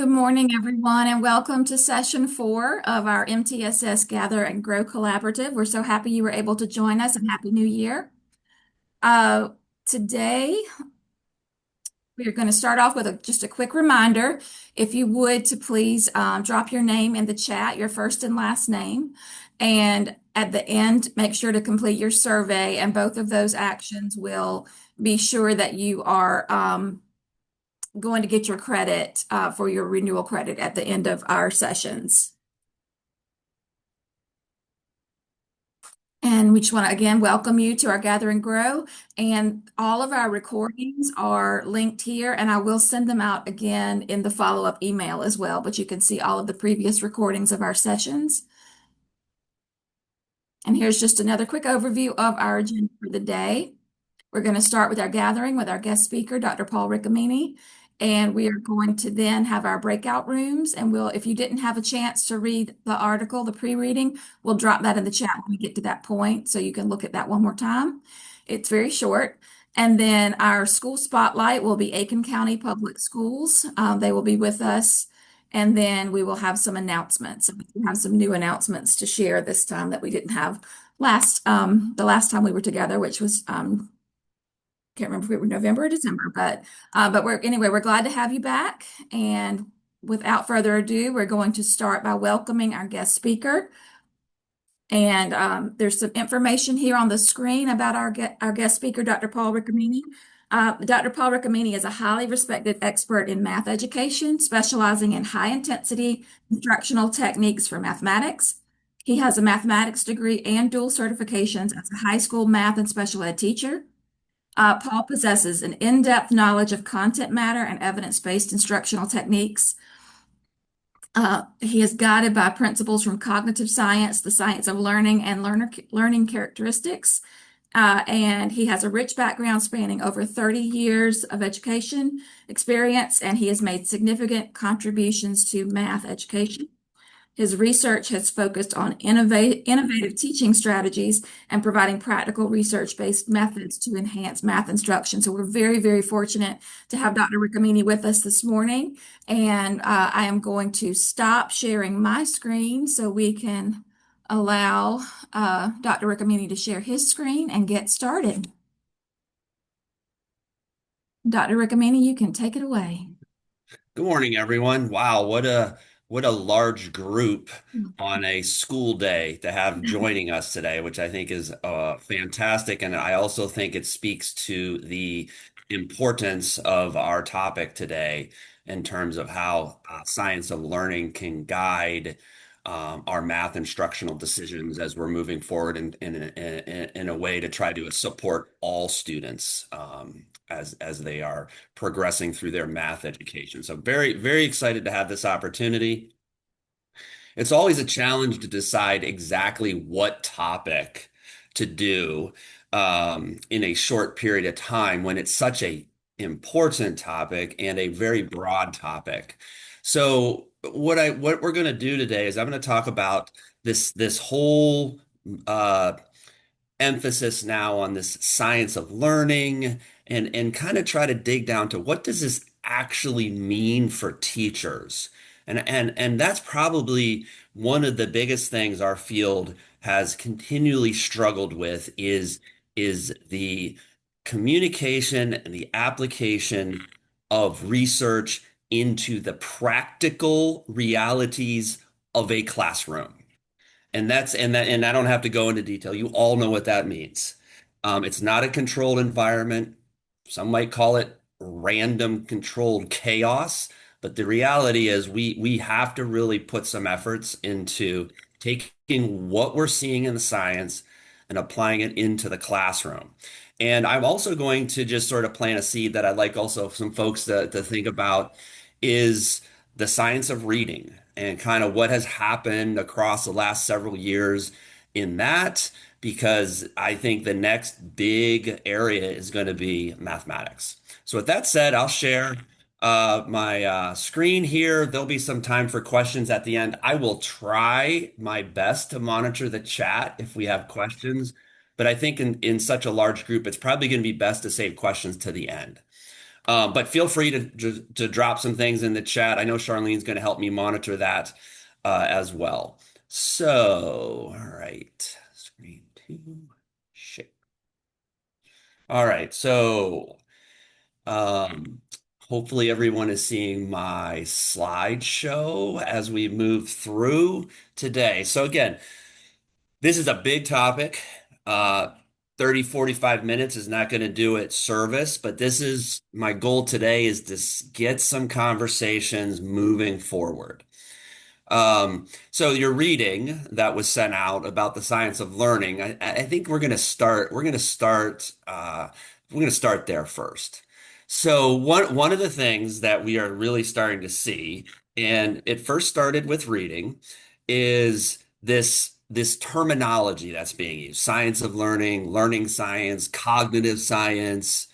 Good morning, everyone, and welcome to session 4 of our MTSS Gather and Grow Collaborative. We're so happy you were able to join us and Happy New Year. Uh, Today, we're going to start off with just a quick reminder. If you would, to please drop your name in the chat, your first and last name. And at the end, make sure to complete your survey, and both of those actions will be sure that you are going to get your credit for your renewal credit at the end of our sessions. And we just want to again welcome you to our Gather and Grow. And all of our recordings are linked here, and I will send them out again in the follow-up email as well. But you can see all of the previous recordings of our sessions. And here's just another quick overview of our agenda for the day. We're going to start with our gathering with our guest speaker, Dr. Paul Ricamini, and we are going to then have our breakout rooms. And if you didn't have a chance to read the article, the pre-reading, we'll drop that in the chat when we get to that point, so you can look at that one more time. It's very short. And then our school spotlight will be Aiken County Public Schools. They will be with us. And then we will have some announcements. And we have some new announcements to share this time that we didn't have the last time we were together, which was can't remember if it was November or December, but we're glad to have you back. And without further ado, we're going to start by welcoming our guest speaker. And there's some information here on the screen about our guest speaker, Dr. Paul Ricamini. Dr. Paul Ricamini is a highly respected expert in math education, specializing in high-intensity instructional techniques for mathematics. He has a mathematics degree and dual certifications as a high school math and special ed teacher. Paul possesses an in-depth knowledge of content matter and evidence-based instructional techniques. He is guided by principles from cognitive science, the science of learning, and learning characteristics. And he has a rich background spanning over 30 years of education experience, and he has made significant contributions to math education. His research has focused on innovative teaching strategies and providing practical research-based methods to enhance math instruction. So we're very, very fortunate to have Dr. Ricamini with us this morning. And I am going to stop sharing my screen so we can allow Dr. Ricamini to share his screen and get started. Dr. Ricamini, you can take it away. Good morning, everyone. Wow, what a large group on a school day to have joining us today, which I think is fantastic. And I also think it speaks to the importance of our topic today in terms of how science of learning can guide our math instructional decisions as we're moving forward in a way to try to support all students as they are progressing through their math education. So very, very excited to have this opportunity. It's always a challenge to decide exactly what topic to do in a short period of time when it's such a important topic and a very broad topic. So what we're going to do today is I'm going to talk about this whole uh, emphasis now on this science of learning and kind of try to dig down to what does this actually mean for teachers? And that's probably one of the biggest things our field has continually struggled with is the communication and the application of research into the practical realities of a classroom. And I don't have to go into detail. You all know what that means. It's not a controlled environment. Some might call it random controlled chaos, but the reality is we have to really put some efforts into taking what we're seeing in the science and applying it into the classroom. And I'm also going to just sort of plant a seed that I'd like also some folks to think about is the science of reading and kind of what has happened across the last several years in that, because I think the next big area is going to be mathematics. So with that said, I'll share my screen here. There'll be some time for questions at the end. I will try my best to monitor the chat if we have questions, but I think in such a large group, it's probably going to be best to save questions to the end. But feel free to drop some things in the chat. I know Charlene's going to help me monitor that as well. So, all right, screen two, share. All right, so um, hopefully everyone is seeing my slideshow as we move through today. So again, this is a big topic. 30, 45 minutes is not going to do it service, but this is my goal today is to get some conversations moving forward. So your reading that was sent out about the science of learning, I think we're going to start there first. So one of the things that we are really starting to see, and it first started with reading, is this terminology that's being used, science of learning, learning science, cognitive science.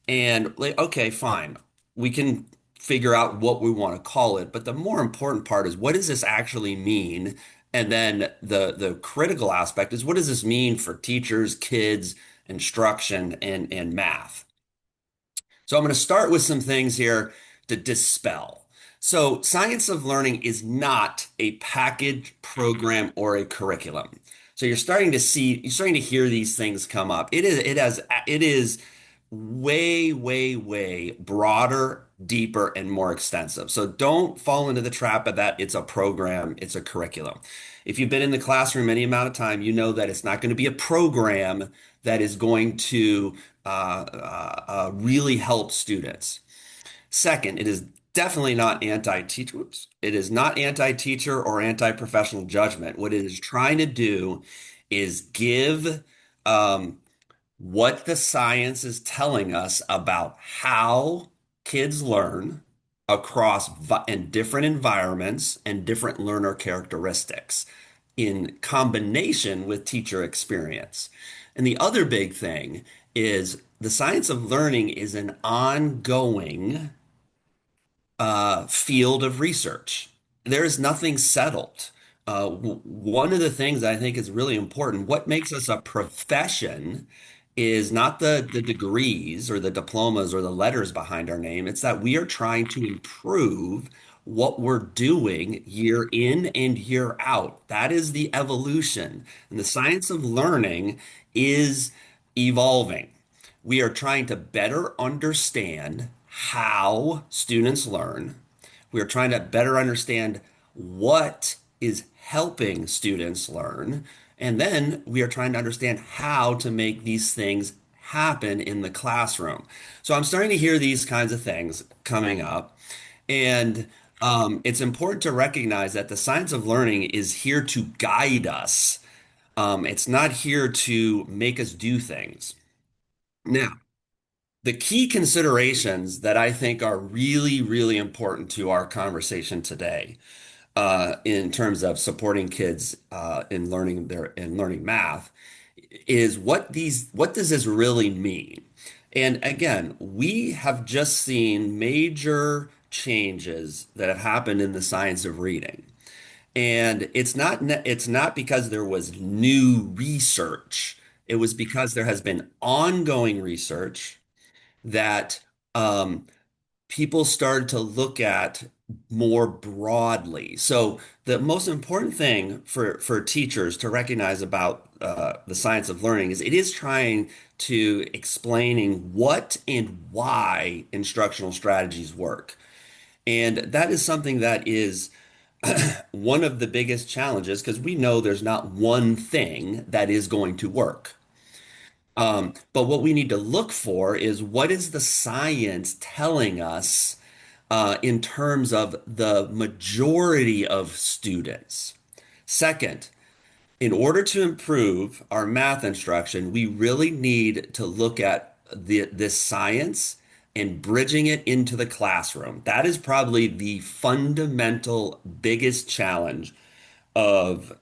And like, okay, fine. We can figure out what we want to call it, but the more important part is what does this actually mean? And then the critical aspect is what does this mean for teachers, kids, instruction, and math? So I'm going to start with some things here to dispel. So science of learning is not a package program or a curriculum. So you're starting to hear these things come up. It is way, way, way broader, deeper, and more extensive. So don't fall into the trap of that. It's a program, it's a curriculum. If you've been in the classroom any amount of time, you know that it's not going to be a program that is going to really help students. Second, it is definitely not anti-teacher. It is not anti-teacher or anti-professional judgment. What it is trying to do is give um, what the science is telling us about how kids learn across in different environments and different learner characteristics in combination with teacher experience. And the other big thing is the science of learning is an ongoing field of research. There is nothing settled. One of the things I think is really important, what makes us a profession is not the degrees or the diplomas or the letters behind our name. It's that we are trying to improve what we're doing year in and year out. That is the evolution. And the science of learning is evolving. We are trying to better understand how students learn. We are trying to better understand what is helping students learn. And then we are trying to understand how to make these things happen in the classroom. So I'm starting to hear these kinds of things coming up. And it's important to recognize that the science of learning is here to guide us. It's not here to make us do things. Now, the key considerations that I think are really, really important to our conversation today, in terms of supporting kids in learning math, is what does this really mean? And again, we have just seen major changes that have happened in the science of reading. And it's not because there was new research. It was because there has been ongoing research that um, people started to look at more broadly. So the most important thing for teachers to recognize about the science of learning is it is trying to explaining what and why instructional strategies work. And that is something that is one of the biggest challenges because we know there's not one thing that is going to work. But what we need to look for is what is the science telling us in terms of the majority of students. Second, in order to improve our math instruction, we really need to look at this science and bridging it into the classroom. That is probably the fundamental biggest challenge of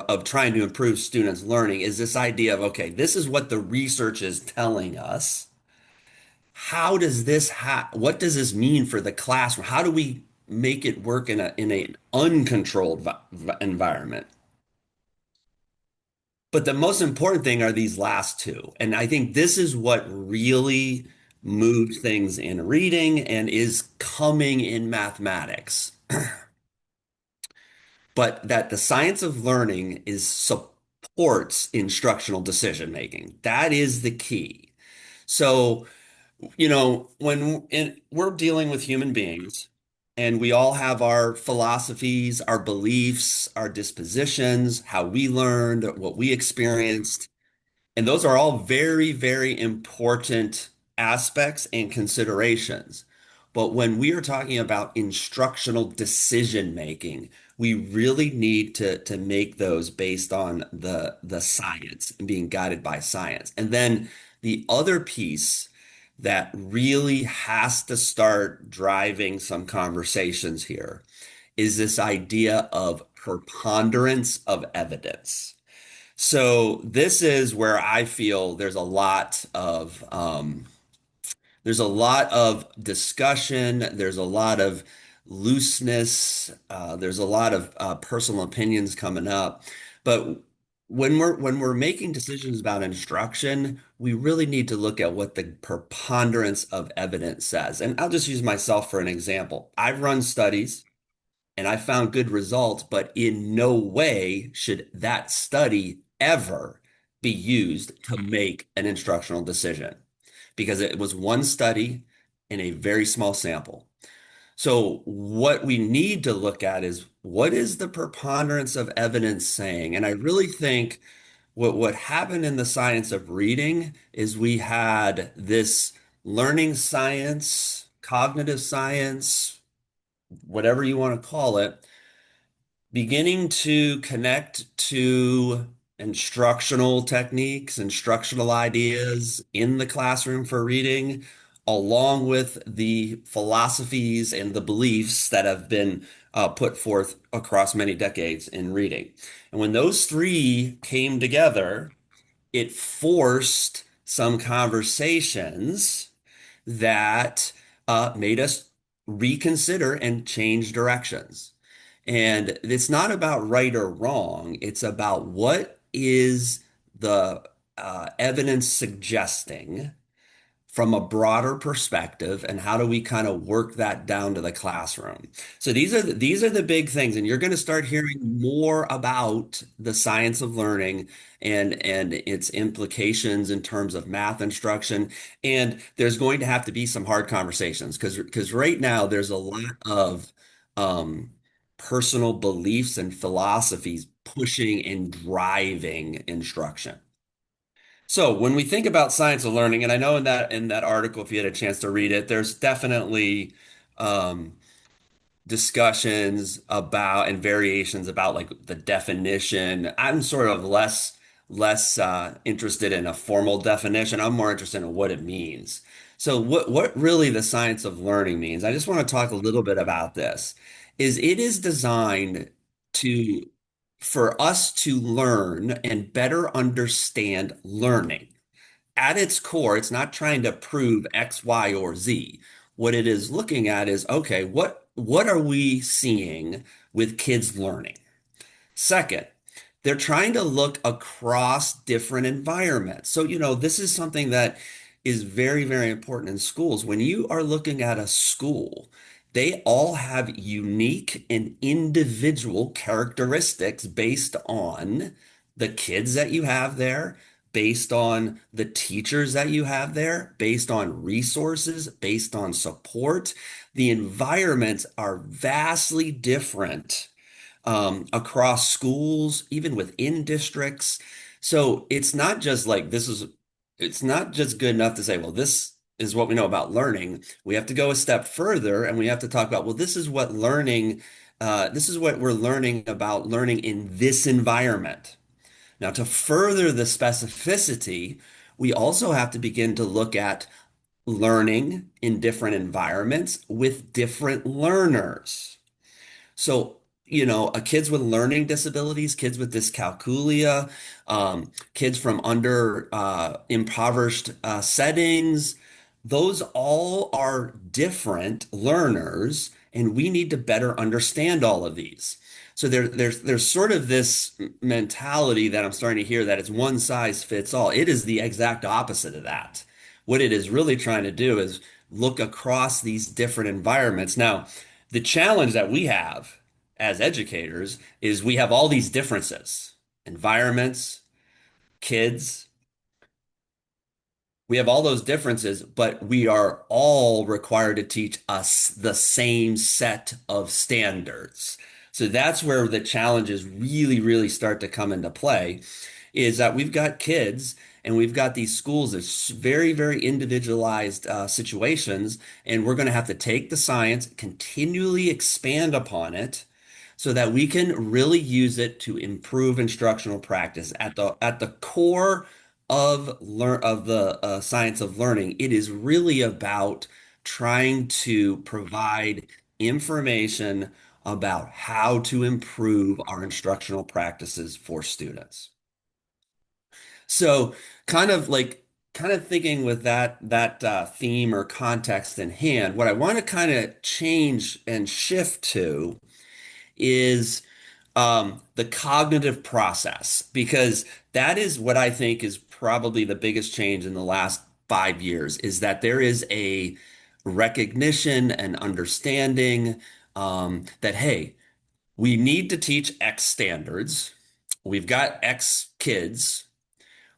of trying to improve students' learning is this idea of, okay, this is what the research is telling us. What does this mean for the classroom? How do we make it work in an uncontrolled environment? But the most important thing are these last two. And I think this is what really moved things in reading and is coming in mathematics. But that the science of learning is supports instructional decision making. That is the key. So, we're dealing with human beings and we all have our philosophies, our beliefs, our dispositions, how we learned, what we experienced. And those are all very, very important aspects and considerations. But when we are talking about instructional decision making, we really need to make those based on the science and being guided by science. And then the other piece that really has to start driving some conversations here is this idea of preponderance of evidence. So this is where I feel there's a lot of discussion, there's a lot of looseness, there's a lot of personal opinions coming up. But when we're making decisions about instruction, we really need to look at what the preponderance of evidence says. And I'll just use myself for an example. I've run studies and I found good results, but in no way should that study ever be used to make an instructional decision because it was one study in a very small sample. So, what we need to look at is what is the preponderance of evidence saying? And I really think what happened in the science of reading is we had this learning science, cognitive science, whatever you want to call it, beginning to connect to instructional techniques, instructional ideas in the classroom for reading, along with the philosophies and the beliefs that have been put forth across many decades in reading. And when those three came together, it forced some conversations that made us reconsider and change directions. And it's not about right or wrong. It's about what is the evidence suggesting from a broader perspective, and how do we kind of work that down to the classroom? So these are the big things, and you're going to start hearing more about the science of learning and its implications in terms of math instruction. And there's going to have to be some hard conversations because right now there's a lot of um, personal beliefs and philosophies pushing and driving instruction. So when we think about science of learning, and I know in that article, if you had a chance to read it, there's definitely um, discussions about and variations about like the definition. I'm sort of less interested in a formal definition. I'm more interested in what it means. So what really the science of learning means, I just want to talk a little bit about this, is it is designed to for us to learn and better understand learning. At its core, it's not trying to prove X, Y, or Z. What it is looking at is, okay, what are we seeing with kids learning? Second, they're trying to look across different environments. So, this is something that is very, very important in schools. When you are looking at a school, they all have unique and individual characteristics based on the kids that you have there, based on the teachers that you have there, based on resources, based on support. The environments are vastly different across schools, even within districts. So it's not just good enough to say, well, this is what we know about learning. We have to go a step further and we have to talk about, well, this is what we're learning about learning in this environment. Now, to further the specificity, we also have to begin to look at learning in different environments with different learners. So, kids with learning disabilities, kids with dyscalculia, kids from under impoverished settings, those all are different learners, and we need to better understand all of these. So there's sort of this mentality that I'm starting to hear that it's one size fits all. It is the exact opposite of that. What it is really trying to do is look across these different environments. Now, the challenge that we have as educators is we have all these differences, environments, kids. We have all those differences, but we are all required to teach us the same set of standards. So that's where the challenges really, really start to come into play, is that we've got kids and we've got these schools that's very, very individualized situations, and we're going to have to take the science, continually expand upon it so that we can really use it to improve instructional practice at the core of the science of learning. It is really about trying to provide information about how to improve our instructional practices for students. So kind of thinking with that theme or context in hand, what I want to kind of change and shift to is the cognitive process, because that is what I think is probably the biggest change in the last 5 years, is that there is a recognition and understanding that, hey, we need to teach X standards. We've got X kids.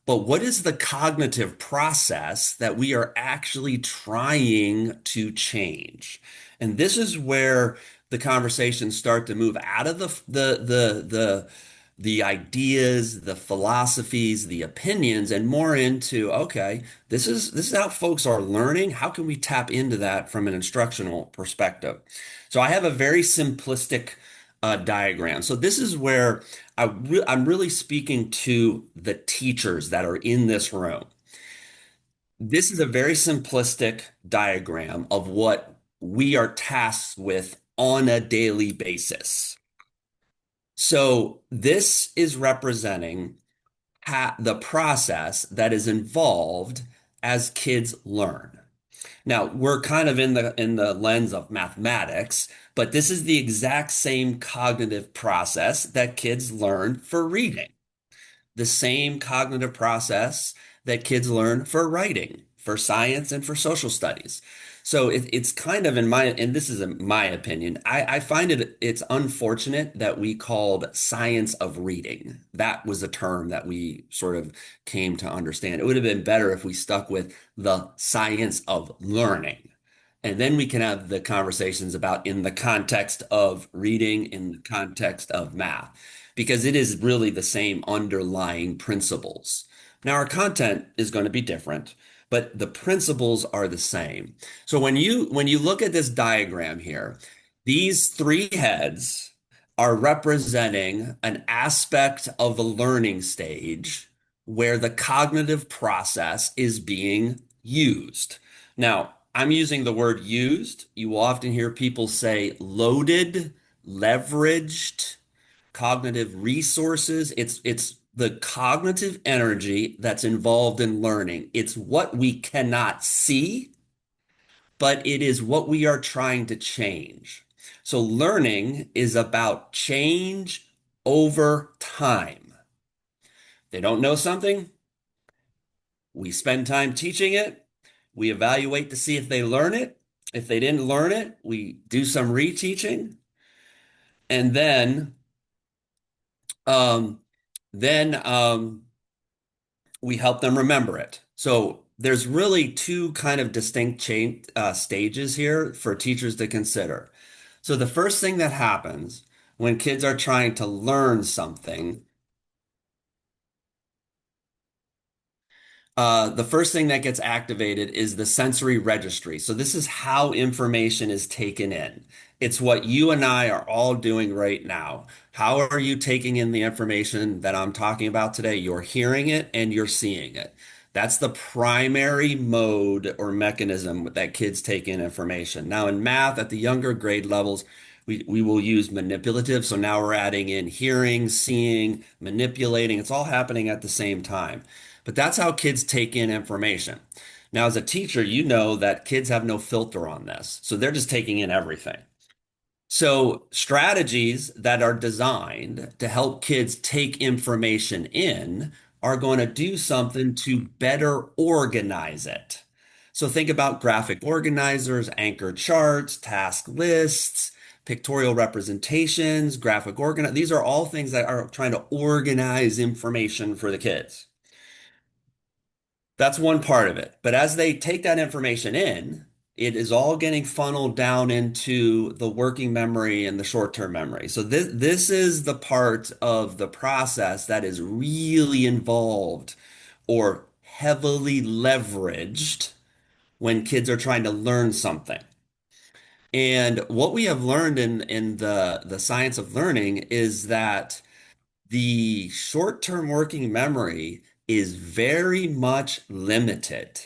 But what is the cognitive process that we are actually trying to change? And this is where the conversations start to move out of the ideas, the philosophies, the opinions, and more into, okay, this is how folks are learning. How can we tap into that from an instructional perspective? So I have a very simplistic diagram. So this is where I'm really speaking to the teachers that are in this room. This is a very simplistic diagram of what we are tasked with on a daily basis. So this is representing the process that is involved as kids learn. Now, we're kind of in the lens of mathematics, but this is the exact same cognitive process that kids learn for reading, the same cognitive process that kids learn for writing, for science, and for social studies. So it's kind of and this is my opinion, I find it's unfortunate that we called science of reading. That was a term that we sort of came to understand. It would have been better if we stuck with the science of learning. And then we can have the conversations about in the context of reading, in the context of math, because it is really the same underlying principles. Now, our content is going to be different, but the principles are the same. So when you look at this diagram here, these three heads are representing an aspect of the learning stage where the cognitive process is being used. Now, I'm using the word used. You will often hear people say loaded, leveraged, cognitive resources. It's the cognitive energy that's involved in learning. It's what we cannot see, but it is what we are trying to change. So learning is about change over time. They don't know something, we spend time teaching it. We evaluate to see if they learn it. If they didn't learn it, we do some reteaching. And um, then we help them remember it. So there's really two kind of distinct stages here for teachers to consider. So the first thing that happens when kids are trying to learn something, the first thing that gets activated is the sensory registry. So this is how information is taken in. It's what you and I are all doing right now. How are you taking in the information that I'm talking about today? You're hearing it and you're seeing it. That's the primary mode or mechanism that kids take in information. Now, in math, at the younger grade levels, we will use manipulative. So now we're adding in hearing, seeing, manipulating. It's all happening at the same time. But that's how kids take in information. Now, as a teacher, you know that kids have no filter on this. So they're just taking in everything. So, strategies that are designed to help kids take information in are going to do something to better organize it. So, think about graphic organizers, anchor charts, task lists, pictorial representations, graphic organize. These are all things that are trying to organize information for the kids. That's one part of it. But as they take that information in, it is all getting funneled down into the working memory and the short-term memory. So this is the part of the process that is really involved or heavily leveraged when kids are trying to learn something. And what we have learned in the science of learning is that the short-term working memory is very much limited.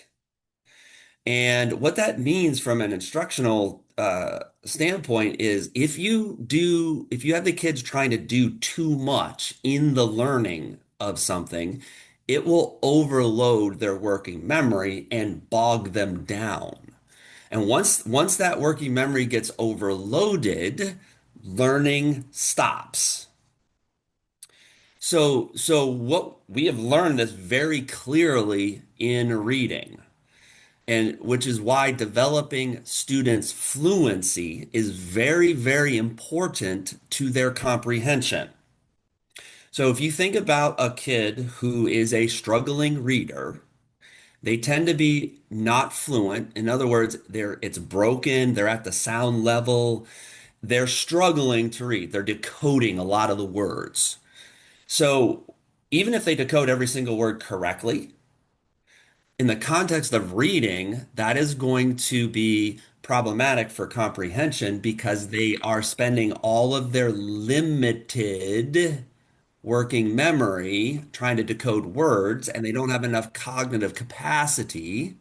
And what that means from an instructional standpoint is if you have the kids trying to do too much in the learning of something, it will overload their working memory and bog them down. And once that working memory gets overloaded, learning stops. So what we have learned this very clearly in reading, and which is why developing students' fluency is very, very important to their comprehension. So if you think about a kid who is a struggling reader, they tend to be not fluent. In other words, it's broken, they're at the sound level, they're struggling to read, they're decoding a lot of the words. So even if they decode every single word correctly, in the context of reading, that is going to be problematic for comprehension because they are spending all of their limited working memory trying to decode words, and they don't have enough cognitive capacity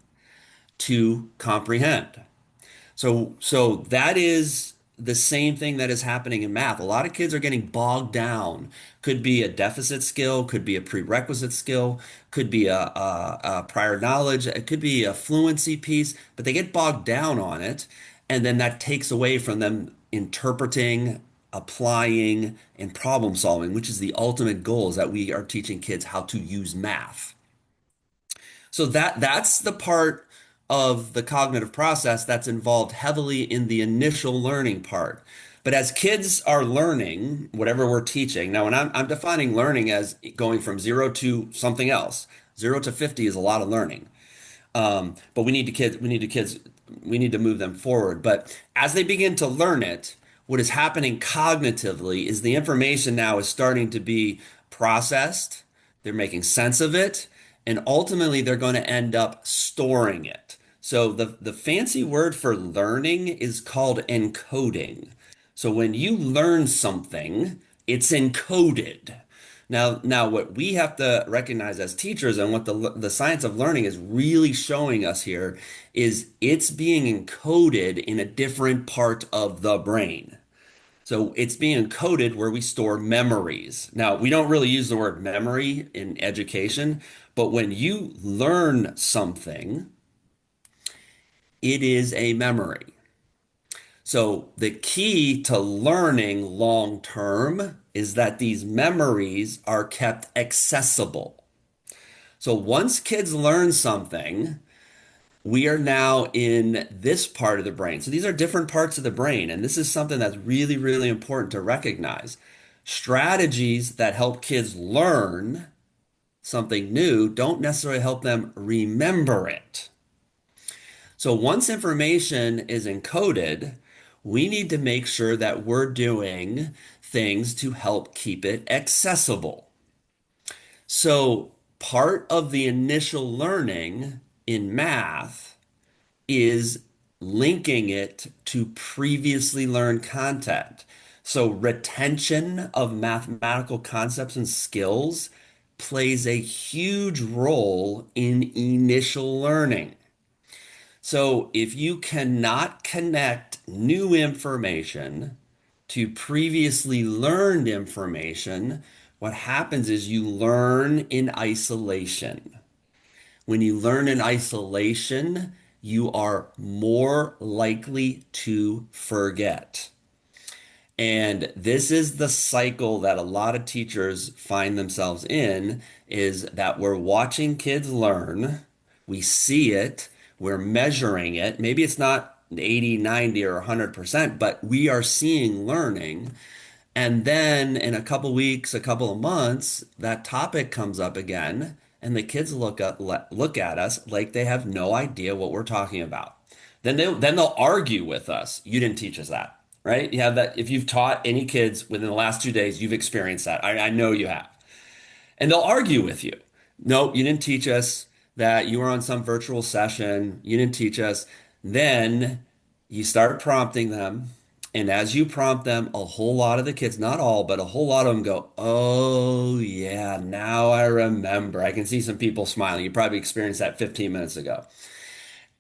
to comprehend. So that is the same thing that is happening in math. A lot of kids are getting bogged down. Could be a deficit skill, could be a prerequisite skill, could be a prior knowledge, it could be a fluency piece, but they get bogged down on it, and then that takes away from them interpreting, applying, and problem solving, which is the ultimate goal, is that we are teaching kids how to use math. So that's the part of the cognitive process that's involved heavily in the initial learning part. But as kids are learning, whatever we're teaching, now when I'm defining learning as going from zero to something else. 0 to 50 is a lot of learning. But we need to move them forward. But as they begin to learn it, what is happening cognitively is the information now is starting to be processed. They're making sense of it, and ultimately they're going to end up storing it. So the fancy word for learning is called encoding. So when you learn something, it's encoded. Now, what we have to recognize as teachers and what the science of learning is really showing us here is it's being encoded in a different part of the brain. So it's being encoded where we store memories. Now, we don't really use the word memory in education, but when you learn something, it is a memory. So the key to learning long term is that these memories are kept accessible. So once kids learn something, we are now in this part of the brain. So these are different parts of the brain, and this is something that's really, really important to recognize. Strategies that help kids learn something new don't necessarily help them remember it. So once information is encoded, we need to make sure that we're doing things to help keep it accessible. So part of the initial learning in math is linking it to previously learned content. So retention of mathematical concepts and skills plays a huge role in initial learning. So if you cannot connect new information to previously learned information, what happens is you learn in isolation. When you learn in isolation, you are more likely to forget. And this is the cycle that a lot of teachers find themselves in, is that we're watching kids learn, we see it, we're measuring it. Maybe it's not 80, 90, or 100%, but we are seeing learning. And then in a couple weeks, a couple of months, that topic comes up again, and the kids look at us like they have no idea what we're talking about. Then they'll argue with us. You didn't teach us that, right? You have that. If you've taught any kids within the last 2 days, you've experienced that. I know you have. And they'll argue with you. No, you didn't teach us that. You were on some virtual session. You didn't teach us. Then you start prompting them. And as you prompt them, a whole lot of the kids, not all, but a whole lot of them go, "Oh, yeah, now I remember." I can see some people smiling. You probably experienced that 15 minutes ago.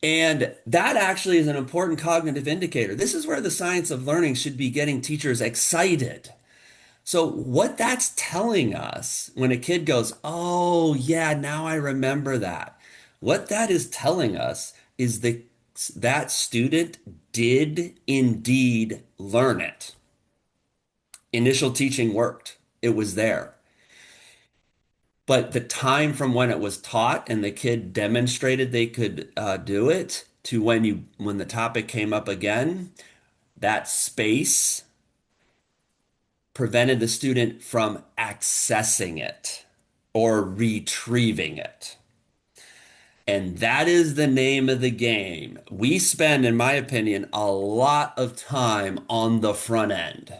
And that actually is an important cognitive indicator. This is where the science of learning should be getting teachers excited. So, what that's telling us when a kid goes, "Oh, yeah, now I remember that," what that is telling us is that student did indeed learn it. Initial teaching worked, it was there. But the time from when it was taught and the kid demonstrated they could do it to when the topic came up again, that space prevented the student from accessing it or retrieving it. And that is the name of the game. We spend, in my opinion, a lot of time on the front end,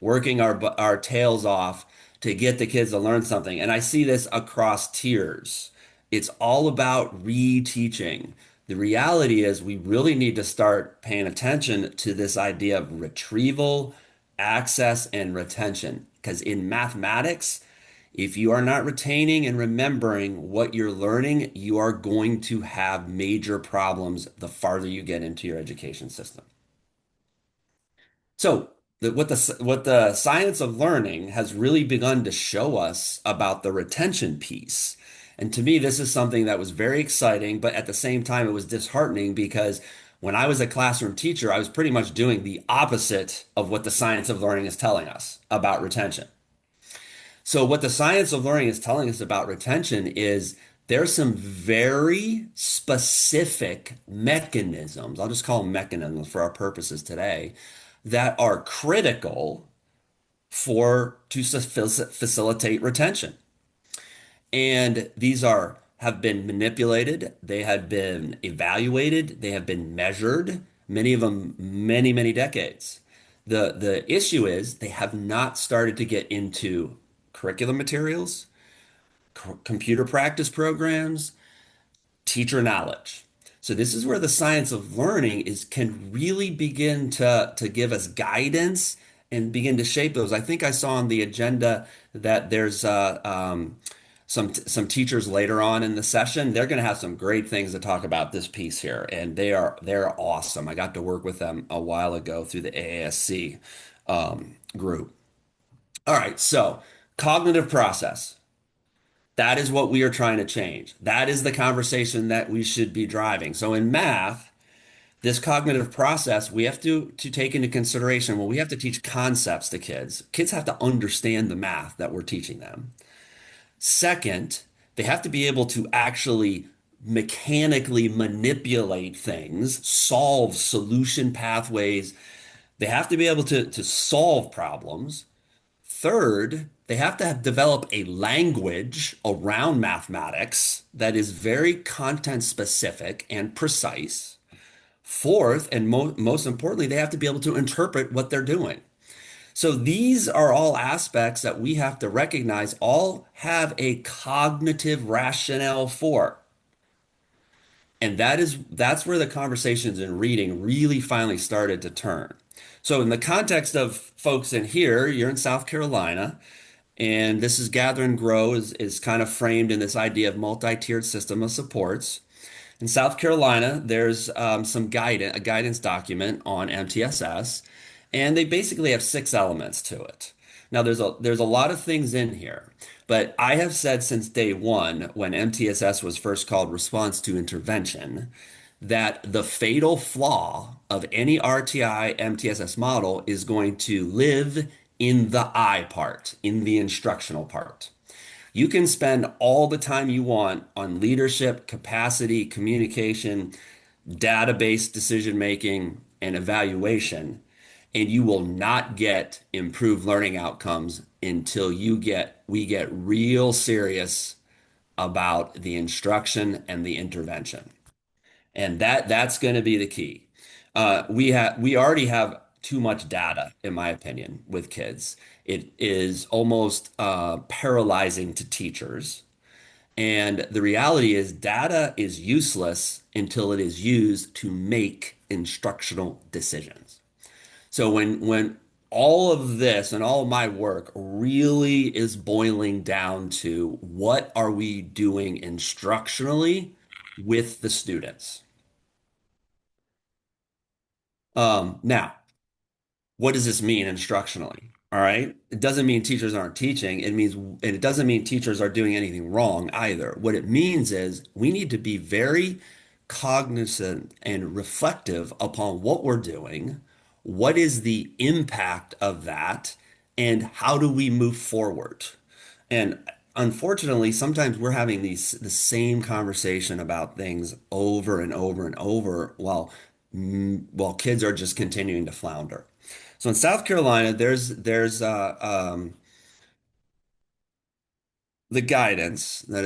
working our tails off to get the kids to learn something. And I see this across tiers. It's all about reteaching. The reality is we really need to start paying attention to this idea of retrieval, access, and retention. Because in mathematics, if you are not retaining and remembering what you're learning, you are going to have major problems the farther you get into your education system. So, what the science of learning has really begun to show us about the retention piece. And to me, this is something that was very exciting, but at the same time, it was disheartening because when I was a classroom teacher, I was pretty much doing the opposite of what the science of learning is telling us about retention. So, what the science of learning is telling us about retention is there's some very specific mechanisms, I'll just call them mechanisms for our purposes today, that are critical for to facilitate retention. And these have been manipulated, they have been evaluated, they have been measured, many of them many, many decades. The issue is they have not started to get into curriculum materials, computer practice programs, teacher knowledge. So this is where the science of learning is can really begin to give us guidance and begin to shape those. I think I saw on the agenda that there's some teachers later on in the session. They're going to have some great things to talk about this piece here, and they're awesome. I got to work with them a while ago through the AASC group. All right, so cognitive process. That is what we are trying to change. That is the conversation that we should be driving. So in math, this cognitive process, we have to take into consideration when we have to teach concepts to kids. Kids have to understand the math that we're teaching them. Second, they have to be able to actually mechanically manipulate things, solve solution pathways. They have to be able to solve problems. Third, they have to develop a language around mathematics that is very content specific and precise. Fourth, and most importantly, they have to be able to interpret what they're doing. So these are all aspects that we have to recognize all have a cognitive rationale for. And that's where the conversations in reading really finally started to turn. So in the context of folks in here, you're in South Carolina, and this is Gather and Grow is kind of framed in this idea of multi-tiered system of supports. In South Carolina, there's a guidance document on MTSS, and they basically have 6 elements to it. Now, there's a lot of things in here, but I have said since day one, when MTSS was first called Response to Intervention, that the fatal flaw of any RTI MTSS model is going to live in the I part, in the instructional part. You can spend all the time you want on leadership, capacity, communication, database decision making, and evaluation, and you will not get improved learning outcomes until we get real serious about the instruction and the intervention. And that's going to be the key. We already have too much data, in my opinion, with kids. It is almost paralyzing to teachers. And the reality is, data is useless until it is used to make instructional decisions. So when all of this and all of my work really is boiling down to what are we doing instructionally with the students? Now, what does this mean instructionally? All right. It doesn't mean teachers aren't teaching. And it doesn't mean teachers are doing anything wrong either. What it means is we need to be very cognizant and reflective upon what we're doing. What is the impact of that? And how do we move forward? And unfortunately, sometimes we're having the same conversation about things over and over and over while kids are just continuing to flounder. So in South Carolina, there's the guidance that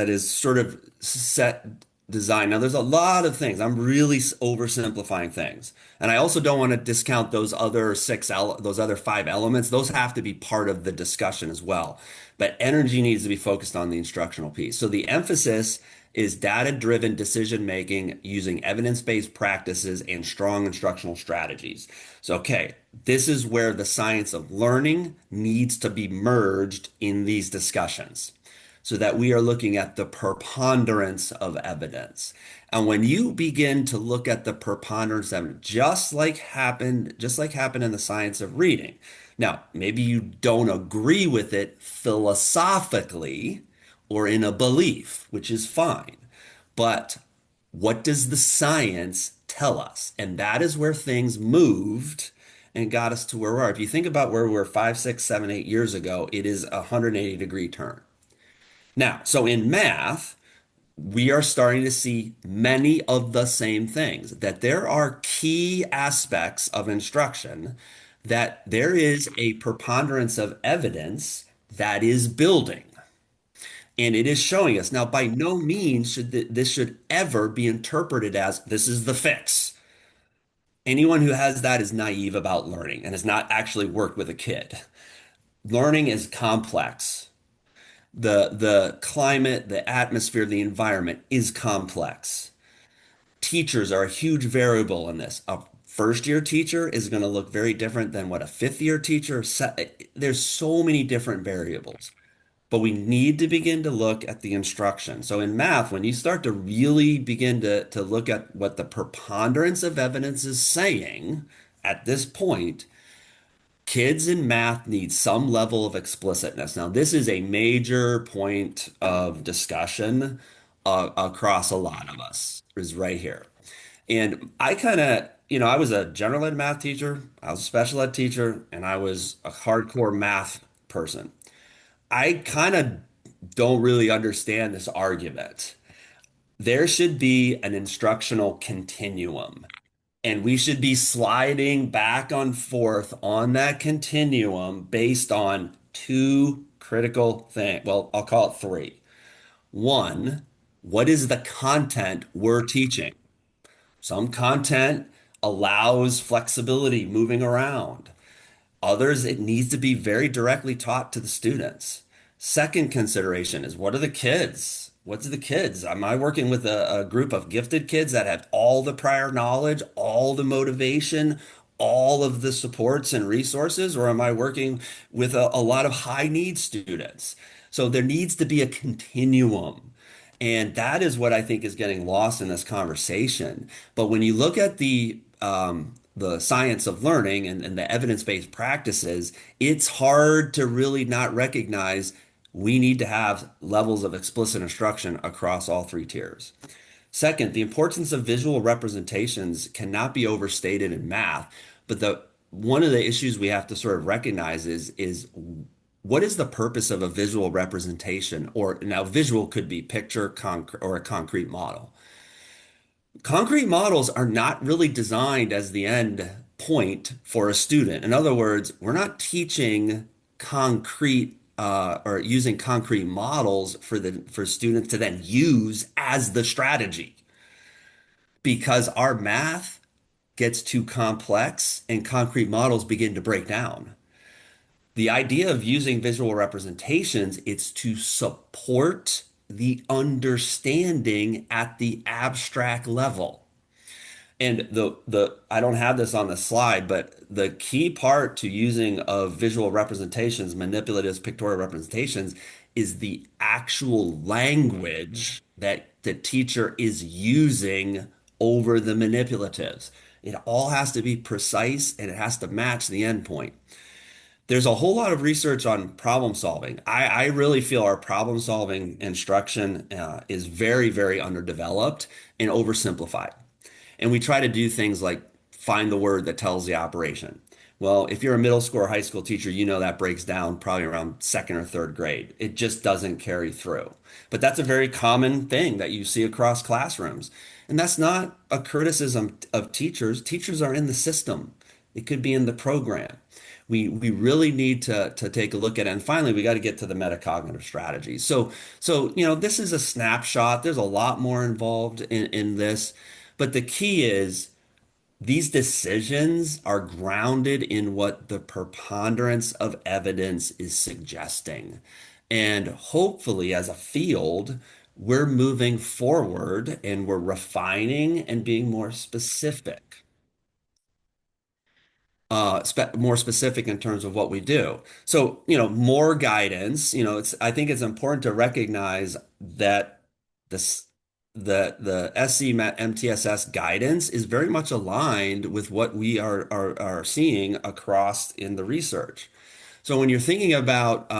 is sort of set design. Now, there's a lot of things. I'm really oversimplifying things, and I also don't want to discount those other five elements. Those have to be part of the discussion as well. But energy needs to be focused on the instructional piece. So the emphasis is data-driven decision making using evidence-based practices and strong instructional strategies. So, okay, this is where the science of learning needs to be merged in these discussions so that we are looking at the preponderance of evidence. And when you begin to look at the preponderance of evidence, just like happened in the science of reading. Now, maybe you don't agree with it philosophically or in a belief, which is fine. But what does the science tell us? And that is where things moved and got us to where we are. If you think about where we were 5, 6, 7, 8 years ago, it is a 180-degree turn. Now, so in math, we are starting to see many of the same things, that there are key aspects of instruction, that there is a preponderance of evidence that is building. And it is showing us. Now, by no means this should ever be interpreted as this is the fix. Anyone who has that is naive about learning and has not actually worked with a kid. Learning is complex. The climate, the atmosphere, the environment is complex. Teachers are a huge variable in this. A first year teacher is going to look very different than what a fifth year teacher. There's so many different variables. But we need to begin to look at the instruction. So in math, when you start to really begin to look at what the preponderance of evidence is saying at this point, kids in math need some level of explicitness. Now, this is a major point of discussion across a lot of us, is right here. And I kind of, I was a general ed math teacher, I was a special ed teacher, and I was a hardcore math person. I kind of don't really understand this argument. There should be an instructional continuum, and we should be sliding back and forth on that continuum based on two critical things. Well, I'll call it three. One, what is the content we're teaching? Some content allows flexibility moving around. Others, it needs to be very directly taught to the students. Second consideration is what are the kids? What's the kids? Am I working with a group of gifted kids that have all the prior knowledge, all the motivation, all of the supports and resources, or am I working with a lot of high need students? So there needs to be a continuum. And that is what I think is getting lost in this conversation. But when you look at the science of learning and the evidence-based practices, it's hard to really not recognize we need to have levels of explicit instruction across all three tiers. Second, the importance of visual representations cannot be overstated in math, but the one of the issues we have to sort of recognize is what is the purpose of a visual representation? Or now visual could be picture, or a concrete model. Concrete models are not really designed as the end point for a student. In other words, we're not teaching concrete or using concrete models for students to then use as the strategy because our math gets too complex and concrete models begin to break down. The idea of using visual representations, it's to support the understanding at the abstract level. And the I don't have this on the slide, but the key part to using of visual representations, manipulative pictorial representations, is the actual language that the teacher is using over the manipulatives. It all has to be precise and it has to match the endpoint. There's a whole lot of research on problem solving. I really feel our problem solving instruction is very, very underdeveloped and oversimplified. And we try to do things like find the word that tells the operation. Well, if you're a middle school or high school teacher, you know that breaks down probably around second or third grade. It just doesn't carry through. But that's a very common thing that you see across classrooms. And that's not a criticism of teachers. Teachers are in the system. It could be in the program. We really need to take a look at it. And finally, we got to get to the metacognitive strategies. So this is a snapshot. There's a lot more involved in this. But the key is these decisions are grounded in what the preponderance of evidence is suggesting. And hopefully, as a field, we're moving forward and we're refining and being more specific. More specific in terms of what we do. So, more guidance, I think it's important to recognize that this, the SC MTSS guidance is very much aligned with what we are seeing across in the research. So when you're thinking about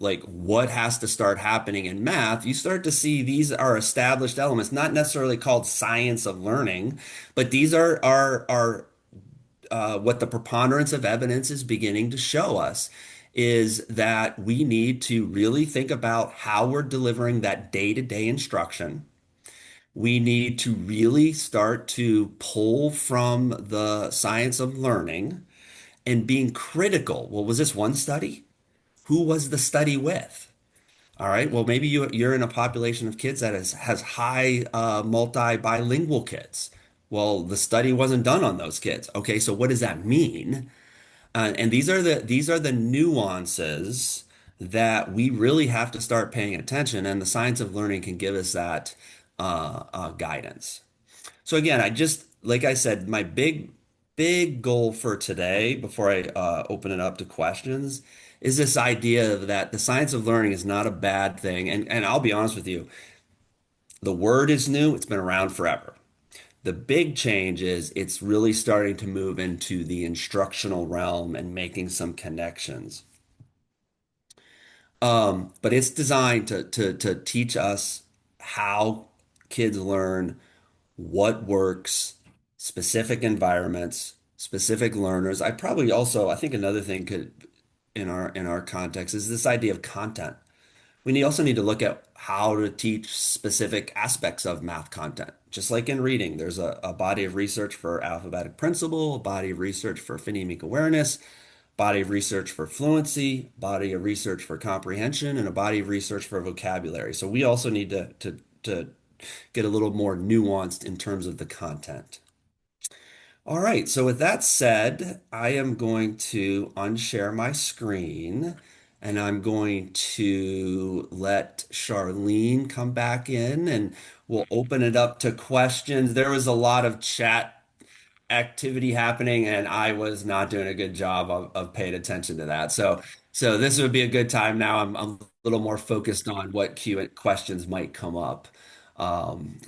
like what has to start happening in math, you start to see these are established elements, not necessarily called science of learning, but these are what the preponderance of evidence is beginning to show us is that we need to really think about how we're delivering that day-to-day instruction. We need to really start to pull from the science of learning and being critical. Well, was this one study? Who was the study with? All right. Well, maybe you're in a population of kids that has high multi-bilingual kids. Well, the study wasn't done on those kids. Okay, so what does that mean? And these are the nuances that we really have to start paying attention, and the science of learning can give us that guidance. So again, like I said, my big goal for today, before I open it up to questions, is this idea that the science of learning is not a bad thing. And I'll be honest with you, the word is new, it's been around forever. The big change is it's really starting to move into the instructional realm and making some connections. But it's designed to teach us how kids learn, what works, specific environments, specific learners. I think another thing could in our context is this idea of content. We also need to look at how to teach specific aspects of math content. Just like in reading, there's a body of research for alphabetic principle, a body of research for phonemic awareness, body of research for fluency, body of research for comprehension, and a body of research for vocabulary. So we also need to get a little more nuanced in terms of the content. All right, so with that said, I am going to unshare my screen and I'm going to let Charlene come back in and we'll open it up to questions. There was a lot of chat activity happening and I was not doing a good job of paying attention to that. So this would be a good time now. I'm a little more focused on what questions might come up.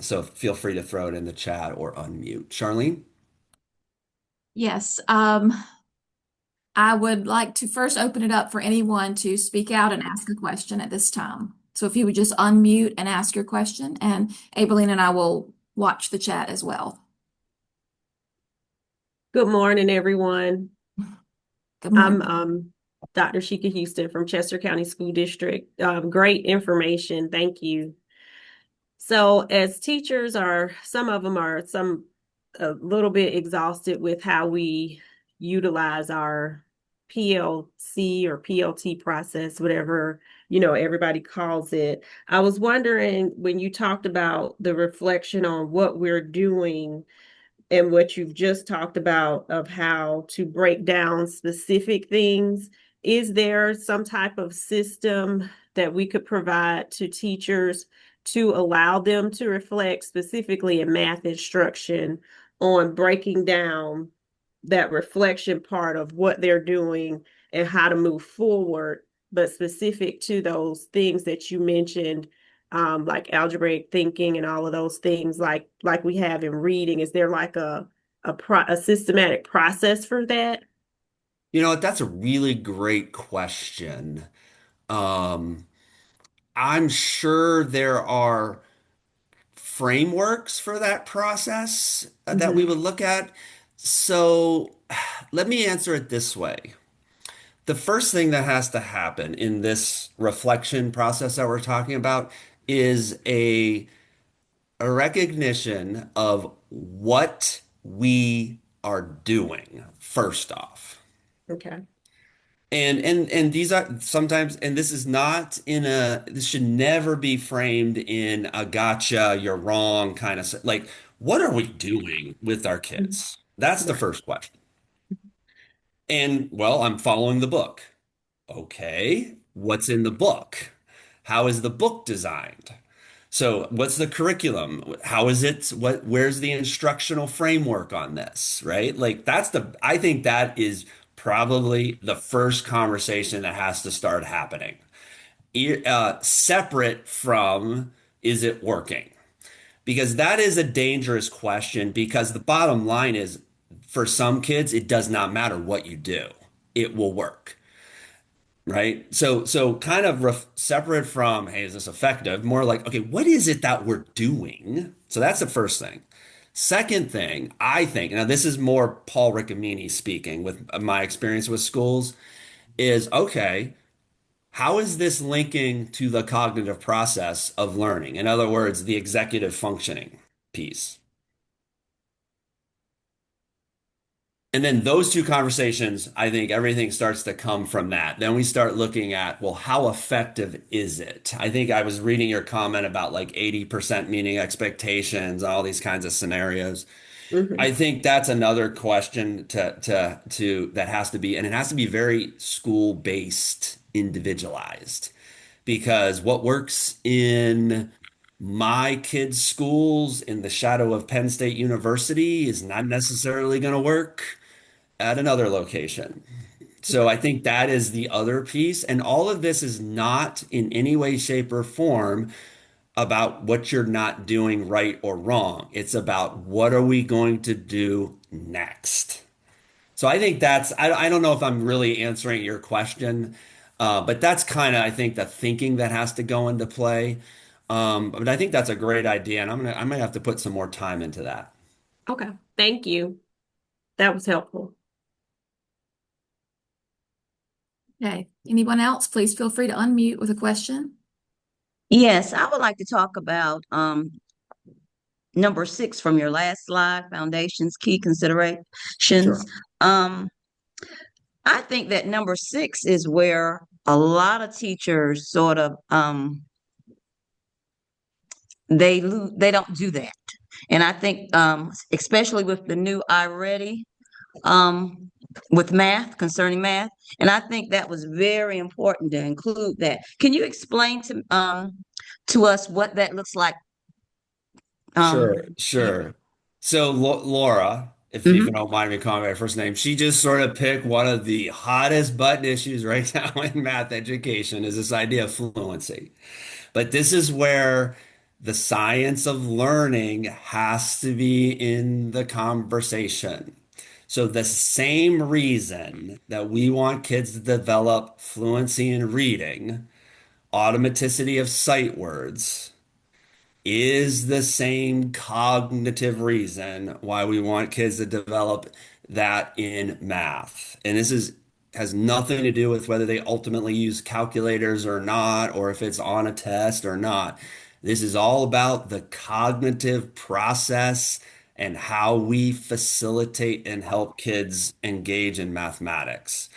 So feel free to throw it in the chat or unmute. Charlene? Yes, I would like to first open it up for anyone to speak out and ask a question at this time. So if you would just unmute and ask your question, and Aibileen and I will watch the chat as well. Good morning, everyone. Good I'm morning. Dr. Sheikah Houston from Chester County School District. Great information. Thank you. So, as teachers are, some of them are some a little bit exhausted with how we utilize our PLC or PLT process, whatever, everybody calls it. I was wondering when you talked about the reflection on what we're doing and what you've just talked about of how to break down specific things, is there some type of system that we could provide to teachers to allow them to reflect specifically in math instruction on breaking down that reflection part of what they're doing and how to move forward, but specific to those things that you mentioned, like algebraic thinking and all of those things, like we have in reading? Is there like a systematic process for that? You know what? That's a really great question. Um, I'm sure there are frameworks for that process that we Mm-hmm. would look at. So let me answer it this way. The first thing that has to happen in this reflection process that we're talking about is a recognition of what we are doing, first off. Okay. And these are sometimes, and this is not in a, this should never be framed in a gotcha, you're wrong kind of like, what are we doing with our Mhm. kids? That's the Right. first question. And well, I'm following the book. Okay, what's in the book? How is the book designed? So, what's the curriculum? How is it? Where's the instructional framework on this, right? Like I think that is probably the first conversation that has to start happening. Separate from, is it working? Because that is a dangerous question because the bottom line is for some kids, it does not matter what you do. It will work. Right. So kind of separate from, hey, is this effective? More like, okay, what is it that we're doing? So that's the first thing. Second thing, I think, now this is more Paul Rickamini speaking with my experience with schools, is okay, how is this linking to the cognitive process of learning? In other words, the executive functioning piece. And then those two conversations, I think everything starts to come from that. Then we start looking at, well, how effective is it? I think I was reading your comment about like 80% meeting expectations, all these kinds of scenarios. Mm-hmm. I think that's another question to that has to be, and it has to be very school-based, individualized, because what works in my kids' schools in the shadow of Penn State University is not necessarily going to work at another location. So I think that is the other piece. And all of this is not in any way, shape, or form about what you're not doing right or wrong. It's about what are we going to do next. So I think I don't know if I'm really answering your question, but that's kind of, I think, the thinking that has to go into play. But I think that's a great idea, and I might have to put some more time into that. Okay. Thank you. That was helpful. Okay. Anyone else? Please feel free to unmute with a question. Yes, I would like to talk about number 6 from your last slide, foundations, key considerations. Sure. Um, I think that number 6 is where a lot of teachers sort of they don't do that. And I think especially with the new iReady um with math, concerning math, and I think that was very important to include that. Can you explain to us what that looks like? Sure, Um, sure. So Laura, if you mhm. don't mind me calling her first name, she just sort of picked one of the hottest button issues right now in math education is this idea of fluency. But this is where the science of learning has to be in the conversation. So the same reason that we want kids to develop fluency in reading, automaticity of sight words, is the same cognitive reason why we want kids to develop that in math. And this is has nothing to do with whether they ultimately use calculators or not, or if it's on a test or not. This is all about the cognitive process and how we facilitate and help kids engage in mathematics.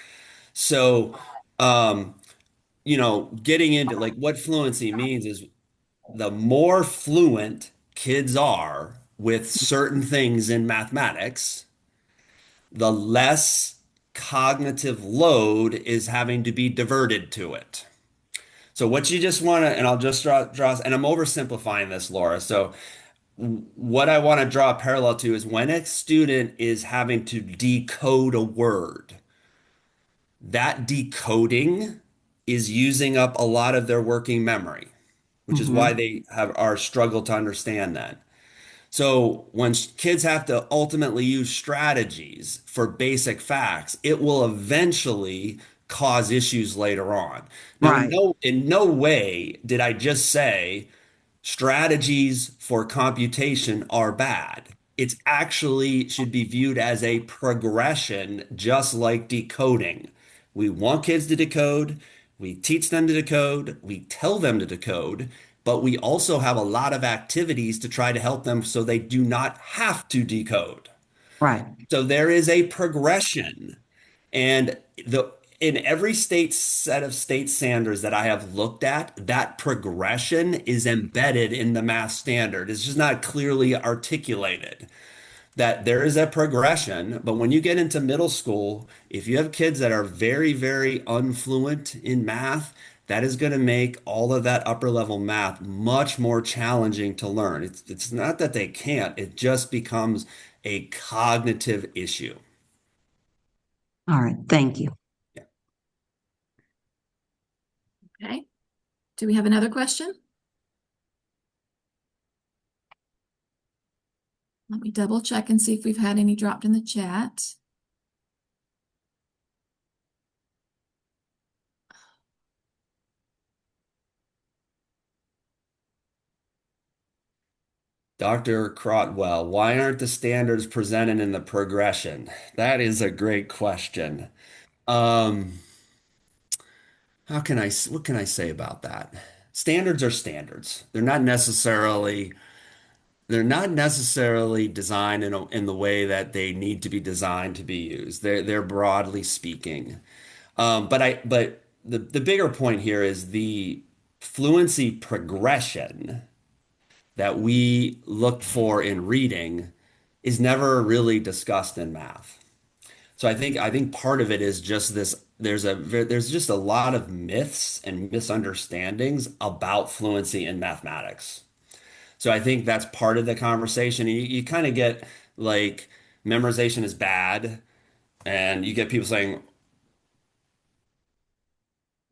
So, um, getting into like what fluency means is the more fluent kids are with certain things in mathematics, the less cognitive load is having to be diverted to it. So what you just want to, and I'll just draw, and I'm oversimplifying this, Laura. So what I want to draw a parallel to is when a student is having to decode a word, that decoding is using up a lot of their working memory, which is why Mhm. they have are struggle to understand that. So when kids have to ultimately use strategies for basic facts, it will eventually cause issues later on. Now, Right, in no way did I just say strategies for computation are bad. It's actually should be viewed as a progression, just like decoding. We want kids to decode, we teach them to decode, we tell them to decode, but we also have a lot of activities to try to help them so they do not have to decode. right, So there is a progression. And the in every state set of state standards that I have looked at, that progression is embedded in the math standard. It's just not clearly articulated that there is a progression. But when you get into middle school, if you have kids that are very, very unfluent in math, that is going to make all of that upper level math much more challenging to learn. It's not that they can't, it just becomes a cognitive issue. all right, thank you. Okay. Do we have another question? Let me double check and see if we've had any dropped in the chat. Dr. Crotwell, why aren't the standards presented in the progression? That is a great question. Um, what can I say about that? Standards are standards. They're not necessarily designed in the way that they need to be designed to be used. They're broadly speaking. But the bigger point here is the fluency progression that we look for in reading is never really discussed in math. So I think part of it is just this there's just a lot of myths and misunderstandings about fluency in mathematics. So I think that's part of the conversation. You kind of get like memorization is bad, and you get people saying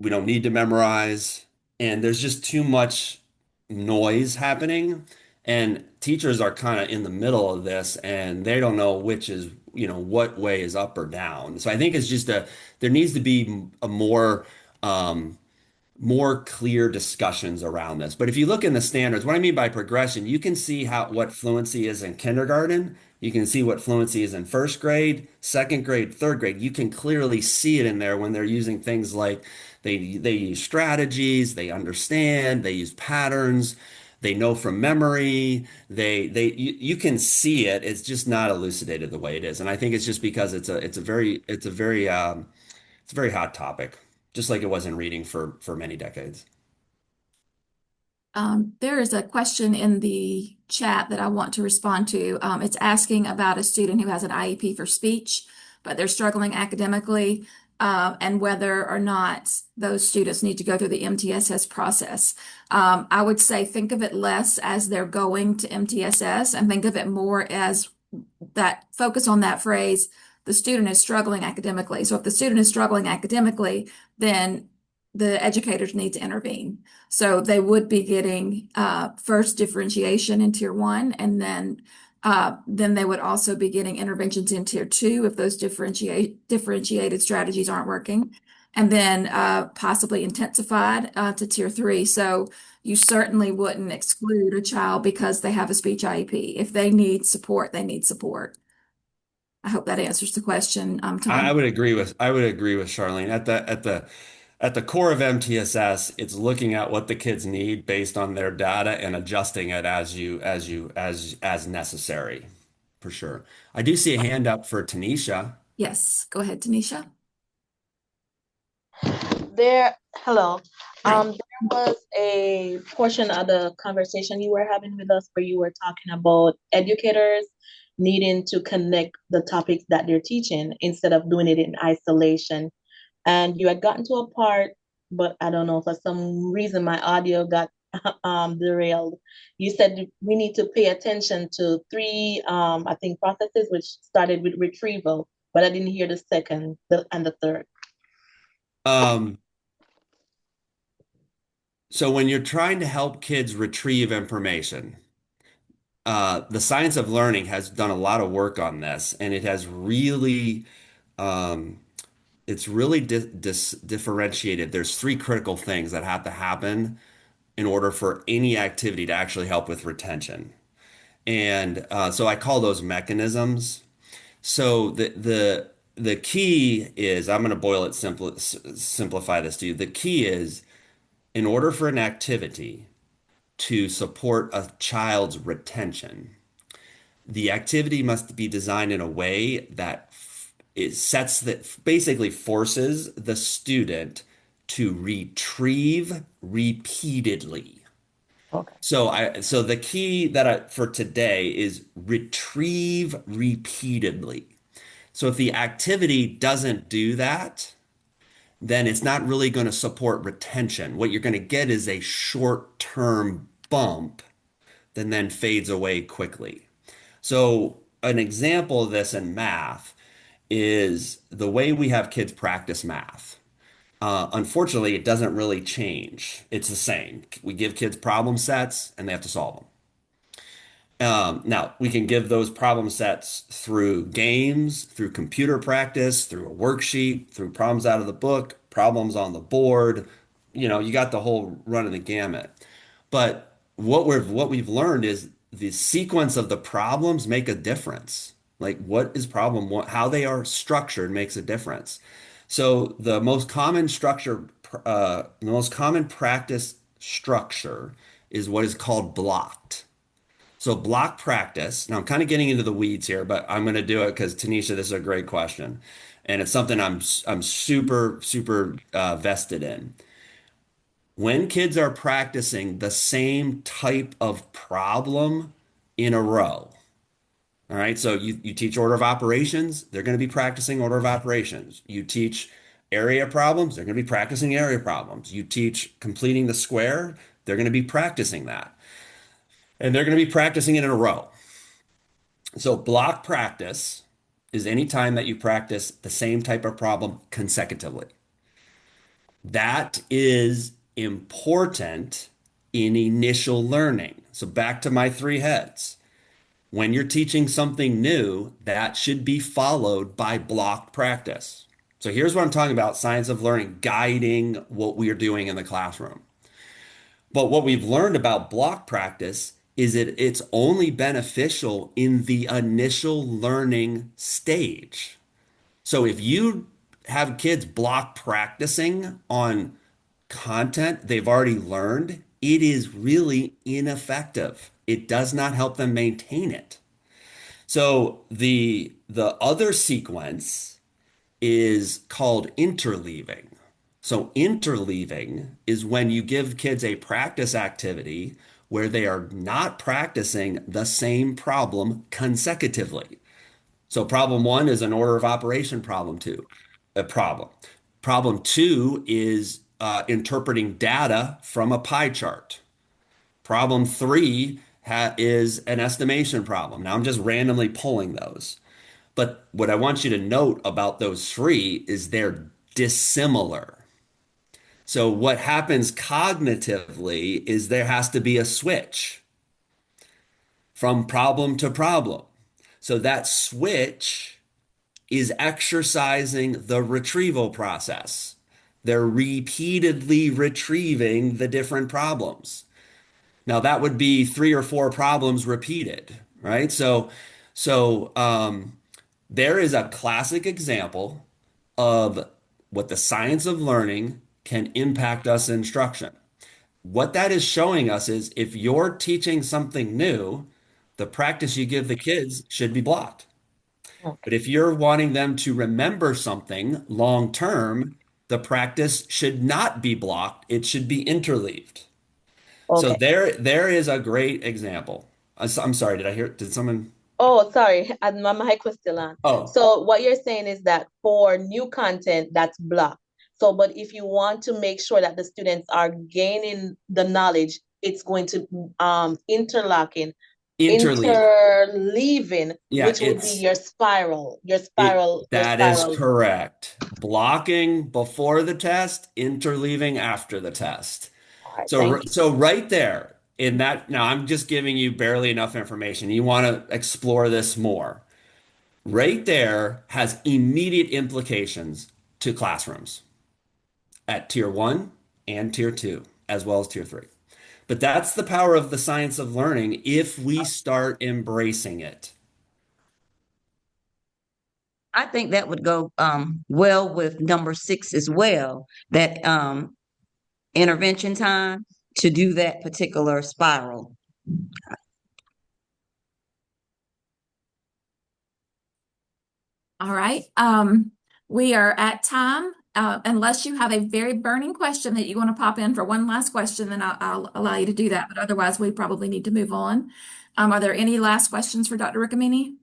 we don't need to memorize, and there's just too much noise happening, and teachers are kind of in the middle of this, and they don't know which is, what way is up or down. So I think it's just there needs to be a more clear discussions around this. But if you look in the standards, what I mean by progression, you can see what fluency is in kindergarten. You can see what fluency is in first grade, second grade, third grade. You can clearly see it in there when they're using things like they use strategies, they understand, they use patterns, they know from memory. You can see it. It's just not elucidated the way it is. And I think it's just because it's a very hot topic, just like it was in reading for many decades. There is a question in the chat that I want to respond to. It's asking about a student who has an IEP for speech, but they're struggling academically, and whether or not those students need to go through the MTSS process. I would say think of it less as they're going to MTSS and think of it more as that focus on that phrase, the student is struggling academically. So if the student is struggling academically, then the educators need to intervene. So they would be getting first differentiation in tier one, and then they would also be getting interventions in tier two if those differentiated strategies aren't working. and then possibly intensified to tier three. So you certainly wouldn't exclude a child because they have a speech IEP. If they need support, they need support. I hope that answers the question, I Tom. would agree with Charlene. At the core of MTSS, it's looking at what the kids need based on their data and adjusting it as necessary, for sure. I do see a hand up for Tanisha. Yes, go ahead, Tanisha. Hello. Hi. There was a portion of the conversation you were having with us where you were talking about educators needing to connect the topics that they're teaching instead of doing it in isolation. And you had gotten to a part, but I don't know, for some reason my audio got derailed. You said we need to pay attention to three, I think, processes, which started with retrieval, but I didn't hear the second and the third. Um, so when you're trying to help kids retrieve information, the science of learning has done a lot of work on this, and it has really, um, it's really differentiated. There's three critical things that have to happen in order for any activity to actually help with retention. And so I call those mechanisms. So the key is, I'm going to simplify this to you. The key is, in order for an activity to support a child's retention, the activity must be designed in a way that that basically forces the student to retrieve repeatedly. Okay. So the key for today is retrieve repeatedly. So if the activity doesn't do that, then it's not really going to support retention. What you're going to get is a short-term bump that then fades away quickly. So an example of this in math is the way we have kids practice math. Unfortunately, it doesn't really change. It's the same. We give kids problem sets and they have to solve them. Now, we can give those problem sets through games, through computer practice, through a worksheet, through problems out of the book, problems on the board. You got the whole run of the gamut. But what we've learned is the sequence of the problems make a difference. Like what is problem one, how they are structured makes a difference. So the most common practice structure is what is called blocked. So block practice. Now I'm kind of getting into the weeds here, but I'm going to do it because Tanisha, this is a great question, and it's something I'm super vested in. When kids are practicing the same type of problem in a row, all right, so you teach order of operations, they're going to be practicing order of operations. You teach area problems, they're going to be practicing area problems. You teach completing the square, they're going to be practicing that. And they're going to be practicing it in a row. So block practice is any time that you practice the same type of problem consecutively. That is important in initial learning. So back to my three heads. When you're teaching something new, that should be followed by block practice. So here's what I'm talking about, science of learning guiding what we are doing in the classroom. But what we've learned about block practice is that it's only beneficial in the initial learning stage. So if you have kids block practicing on content they've already learned, it is really ineffective. It does not help them maintain it. So the other sequence is called interleaving. So interleaving is when you give kids a practice activity where they are not practicing the same problem consecutively. So problem one is an order of operation problem two, a problem. Problem two is interpreting data from a pie chart. Problem three is an estimation problem. Now I'm just randomly pulling those. But what I want you to note about those three is they're dissimilar. So what happens cognitively is there has to be a switch from problem to problem. So that switch is exercising the retrieval process. They're repeatedly retrieving the different problems. Now that would be 3 or 4 problems repeated, right? So there is a classic example of what the science of learning can impact us in instruction. What that is showing us is if you're teaching something new, the practice you give the kids should be blocked. But if you're wanting them to remember something long term, the practice should not be blocked. It should be interleaved. So Okay. there is a great example. I'm sorry, did someone? Oh, sorry, and my mic was still on. Oh, So what you're saying is that for new content, that's blocked. So, but if you want to make sure that the students are gaining the knowledge, it's going to interlocking, interleave. interleaving, Yeah, which would be your spiral, your spiral, your that is spiral. correct. Blocking before the test, interleaving after the test. All right, So, thank you. so right there in that, now I'm just giving you barely enough information. You want to explore this more. Right there has immediate implications to classrooms at tier 1 and tier 2, as well as tier 3. But that's the power of the science of learning if we start embracing it. I think that would go well with number 6 as well, that intervention time to do that particular spiral. All right. We are at time. Unless you have a very burning question that you want to pop in for one last question, then I'll allow you to do that. But otherwise, we probably need to move on. Are there any last questions for Dr. Rickamini?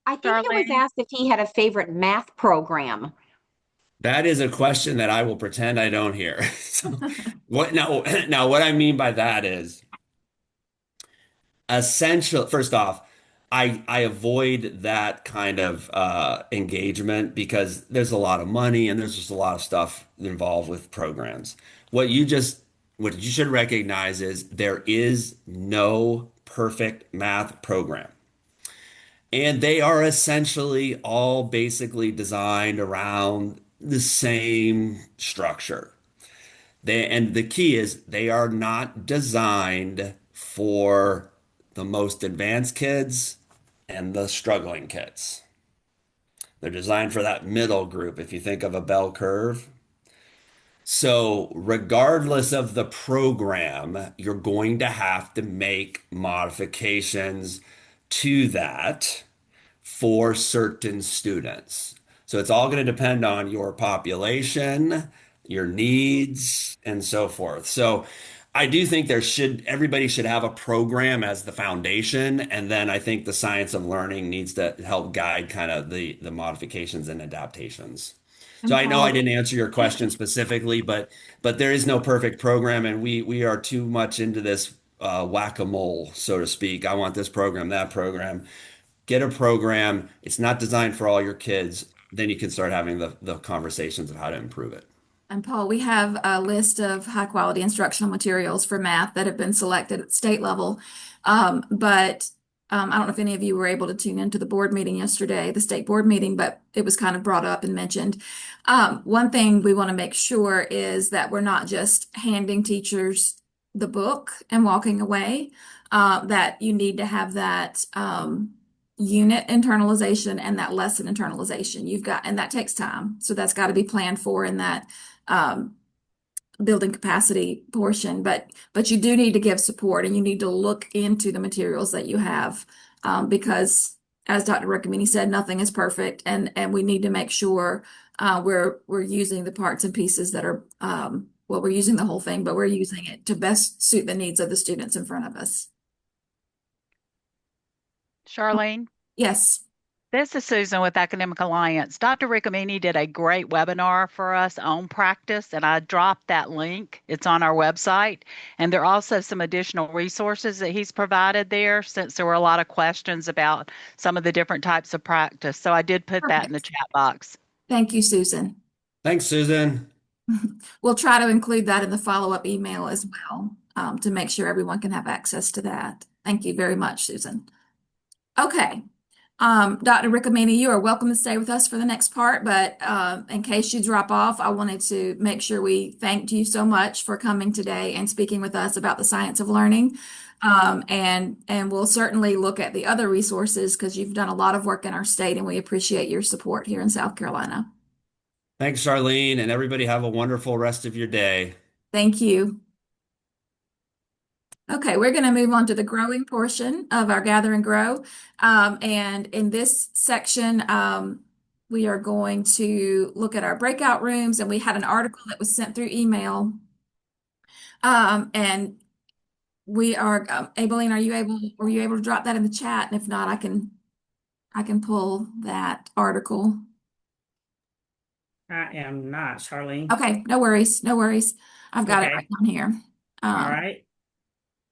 I think it was Charlene? asked if he had a favorite math program. That is a question that I will pretend I don't hear. So now what I mean by that is essential. First off, I avoid that kind of engagement because there's a lot of money and there's just a lot of stuff involved with programs. What you should recognize is there is no perfect math program. And they are essentially all basically designed around the same structure. And the key is they are not designed for the most advanced kids and the struggling kids. They're designed for that middle group, if you think of a bell curve. So, regardless of the program, you're going to have to make modifications to that for certain students. So it's all going to depend on your population, your needs, and so forth. So I do think everybody should have a program as the foundation, and then I think the science of learning needs to help guide kind of the modifications and adaptations. So I know I didn't answer your question specifically, but there is no perfect program, and we are too much into this whack-a-mole, so to speak. I want this program, that program. Get a program. It's not designed for all your kids. Then you can start having the conversations of how to improve it. And Paul, we have a list of high quality instructional materials for math that have been selected at state level. But I don't know if any of you were able to tune into the board meeting yesterday, the state board meeting, but it was kind of brought up and mentioned. One thing we want to make sure is that we're not just handing teachers the book and walking away, that you need to have that unit internalization and that lesson internalization. And that takes time. So that's got to be planned for in that building capacity portion, but you do need to give support and you need to look into the materials that you have, because as Dr. Rickamini said, nothing is perfect, and we need to make sure we're using the parts and pieces that are well, we're using the whole thing, but we're using it to best suit the needs of the students in front of us. Charlene? Yes. This is Susan with Academic Alliance. Dr. Rickamini did a great webinar for us on practice, and I dropped that link. It's on our website. And there are also some additional resources that he's provided there, since there were a lot of questions about some of the different types of practice. So I did put that in the chat box. Thank you, Susan. Thanks, Susan. We'll try to include that in the follow-up email as well, to make sure everyone can have access to that. Thank you very much, Susan. Okay. Dr. Rickamini, you are welcome to stay with us for the next part, but in case you drop off, I wanted to make sure we thanked you so much for coming today and speaking with us about the science of learning. And we'll certainly look at the other resources because you've done a lot of work in our state and we appreciate your support here in South Carolina. Thanks, Charlene, and everybody have a wonderful rest of your day. Thank you. Okay, we're going to move on to the growing portion of our Gather and Grow. And in this section, we are going to look at our breakout rooms, and we had an article that was sent through email. And we are, Aileen, were you able to drop that in the chat? And if not, I can pull that article. I am not, Charlene. Okay, no worries, no worries. I've got it Okay. right down here. All right.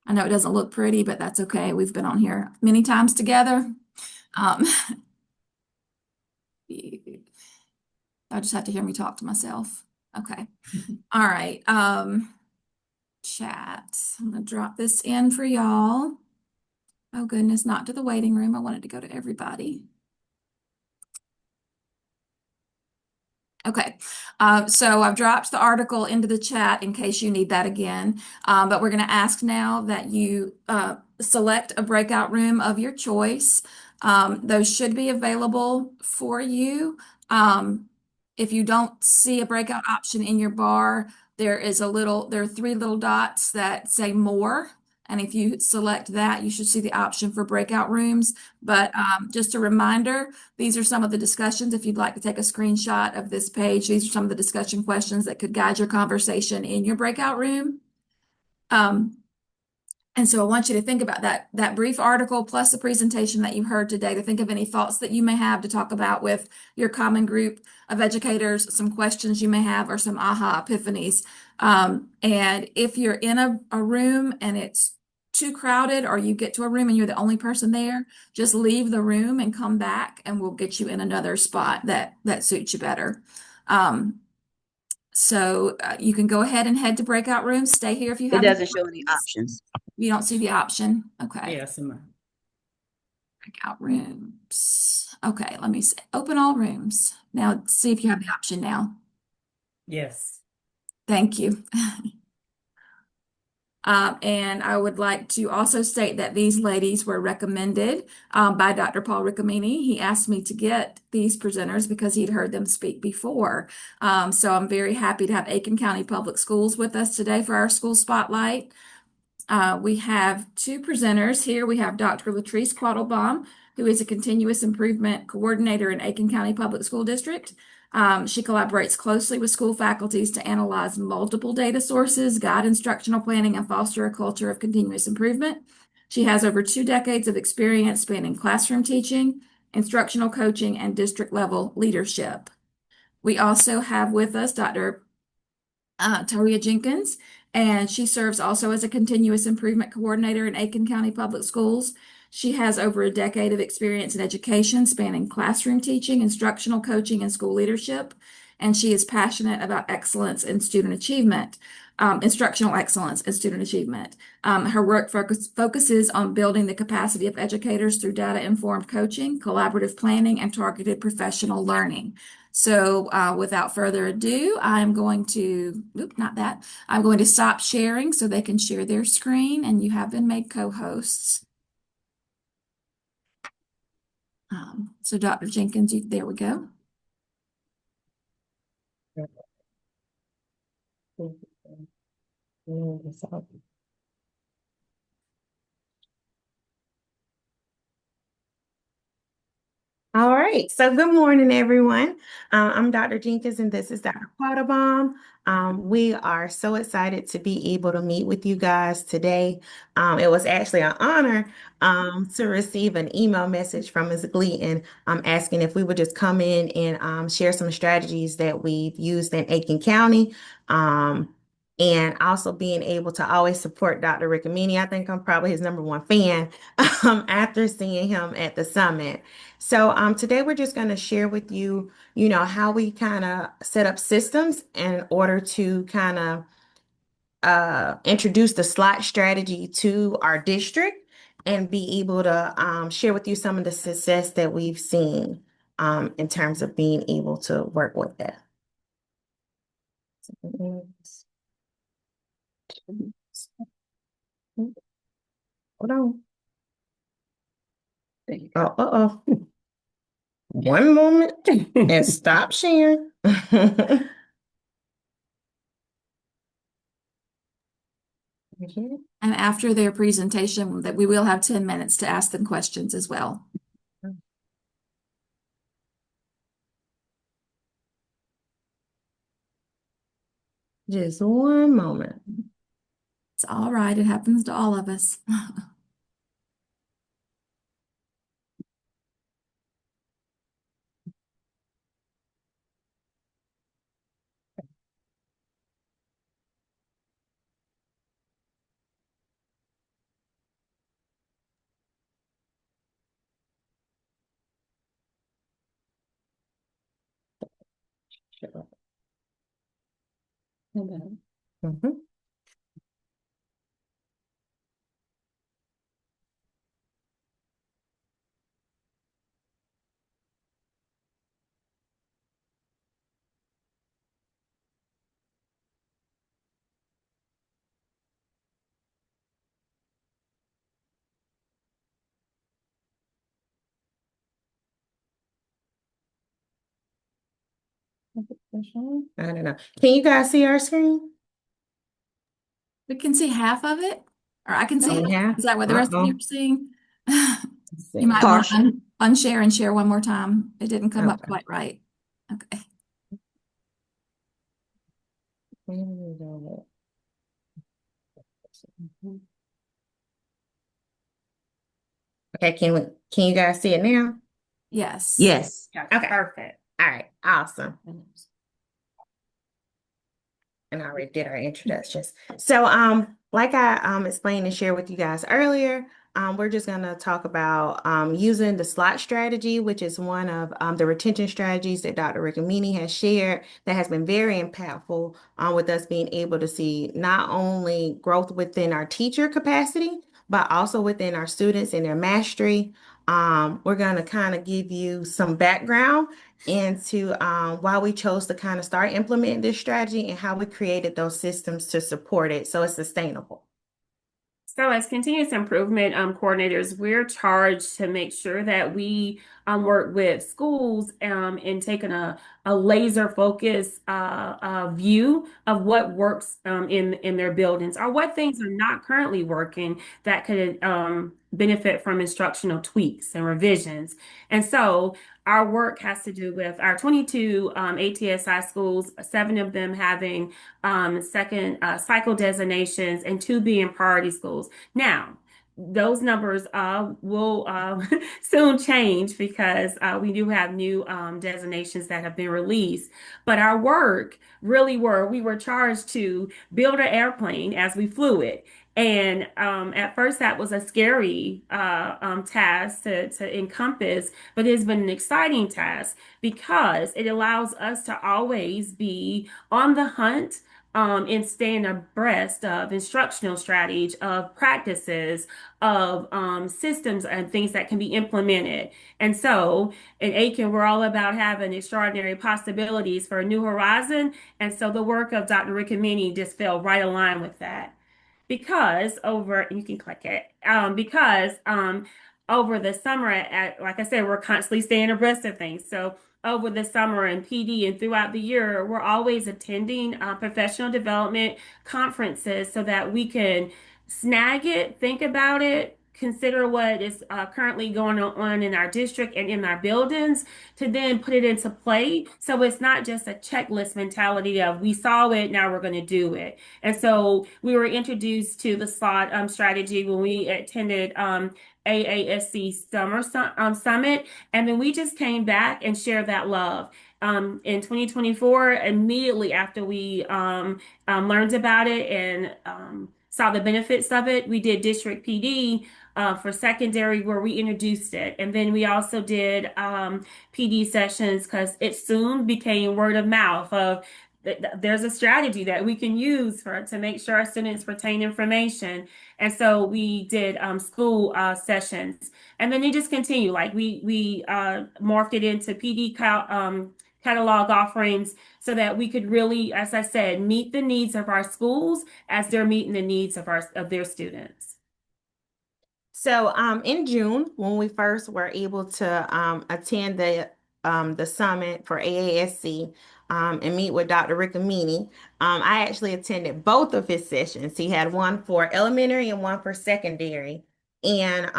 I know it doesn't look pretty, but that's okay. We've been on here many times together. I just have to hear me talk to myself. Okay. All right. Chat. I'm gonna drop this in for y'all. Oh goodness, not to the waiting room. I wanted to go to everybody. Okay, so I've dropped the article into the chat in case you need that again. But we're going to ask now that you select a breakout room of your choice. Those should be available for you. If you don't see a breakout option in your bar, there are three little dots that say more. And if you select that, you should see the option for breakout rooms. But just a reminder, these are some of the discussions. If you'd like to take a screenshot of this page, these are some of the discussion questions that could guide your conversation in your breakout room. And so I want you to think about that brief article plus the presentation that you heard today, to think of any thoughts that you may have to talk about with your common group of educators, some questions you may have, or some aha epiphanies. And if you're in a room and it's too crowded, or you get to a room and you're the only person there, just leave the room and come back and we'll get you in another spot that suits you better. So you can go ahead and head to breakout rooms. Stay here if you It have doesn't show any options. You don't see the option. Okay. Yes, Breakout rooms. Okay, let me see. Open all rooms. Now see if you have the option now. yes. Thank you. And I would like to also state that these ladies were recommended by Dr. Paul Rickamini. He asked me to get these presenters because he'd heard them speak before. So I'm very happy to have Aiken County Public Schools with us today for our school spotlight. We have two presenters here. We have Dr. Latrice Quattlebaum, who is a continuous improvement coordinator in Aiken County Public School District. She collaborates closely with school faculties to analyze multiple data sources, guide instructional planning, and foster a culture of continuous improvement. She has over 2 decades of experience spanning classroom teaching, instructional coaching, and district level leadership. We also have with us Dr. Taria Jenkins, and she serves also as a continuous improvement coordinator in Aiken County Public Schools. She has over a decade of experience in education, spanning classroom teaching, instructional coaching, and school leadership. And she is passionate about excellence in student achievement, instructional excellence and student achievement. Her work focuses on building the capacity of educators through data-informed coaching, collaborative planning, and targeted professional learning. So without further ado, I'm going to stop sharing so they can share their screen, and you have been made co-hosts. So Dr. Jenkins, there we go. All right, so good morning, everyone. I'm Dr. Jenkins, and this is Dr. Quattlebaum. We are so excited to be able to meet with you guys today. It was actually an honor to receive an email message from Ms. Gleaton asking if we would just come in and share some strategies that we've used in Aiken County. And also being able to always support Dr. Rickamini. I think I'm probably his #1 fan after seeing him at the summit. So today we're just going to share with you, how we kind of set up systems in order to kind of introduce the SLOT strategy to our district. and be able to share with you some of the success that we've seen in terms of being able to work with that. Hold on. Oh. One moment and stop sharing. Here. And after their presentation, that we will have 10 minutes to ask them questions as well. Just one moment. It's all right. It happens to all of us. Mhm. I don't know. Can you guys see our screen? We can see half of it, or I can see Only it. half? Is that what the rest of you Uh-oh. are seeing? Let's You see. might want Partial. to unshare and share one more time. It didn't come up Okay. quite right. Okay. Okay, can you guys see it now? Yes. Yes. Okay. Perfect. All right, awesome. And I already did our introductions. So, like I explained and shared with you guys earlier, we're just gonna talk about using the SLOT strategy, which is one of the retention strategies that Dr. Rickamini has shared that has been very impactful with us being able to see not only growth within our teacher capacity, but also within our students and their mastery. We're gonna kind of give you some background into why we chose to kind of start implementing this strategy and how we created those systems to support it so it's sustainable. So as continuous improvement coordinators, we're charged to make sure that we work with schools and taking a laser focus view of what works in their buildings or what things are not currently working that could benefit from instructional tweaks and revisions. And so our work has to do with our 22 ATSI schools, 7 of them having second cycle designations and 2 being priority schools. Now, those numbers will soon change because we do have new designations that have been released. But our work really we were charged to build an airplane as we flew it. And at first, that was a scary task to encompass, but it's been an exciting task because it allows us to always be on the hunt and staying abreast of instructional strategies, of practices, of systems and things that can be implemented. And so in Aiken, we're all about having extraordinary possibilities for a new horizon. And so the work of Dr. Rickamini just fell right aligned with that. Because you can click it, because over the summer, like I said, we're constantly staying abreast of things. So over the summer and PD and throughout the year, we're always attending professional development conferences so that we can snag it, think about it, consider what is currently going on in our district and in our buildings to then put it into play. So it's not just a checklist mentality of we saw it, now we're going to do it. And so we were introduced to the SLOT strategy when we attended AASC Summer Summit. And then we just came back and shared that love. In 2024, immediately after we learned about it and saw the benefits of it, we did District PD for secondary where we introduced it. And then we also did PD sessions because it soon became word of mouth of there's a strategy that we can use to make sure our students retain information. And so we did school sessions, and then it just continued. Like we morphed it into catalog offerings so that we could really, as I said, meet the needs of our schools as they're meeting the needs of their students. So in June, when we first were able to attend the summit for AASC and meet with Dr. Rickamini, I actually attended both of his sessions. He had one for elementary and one for secondary. And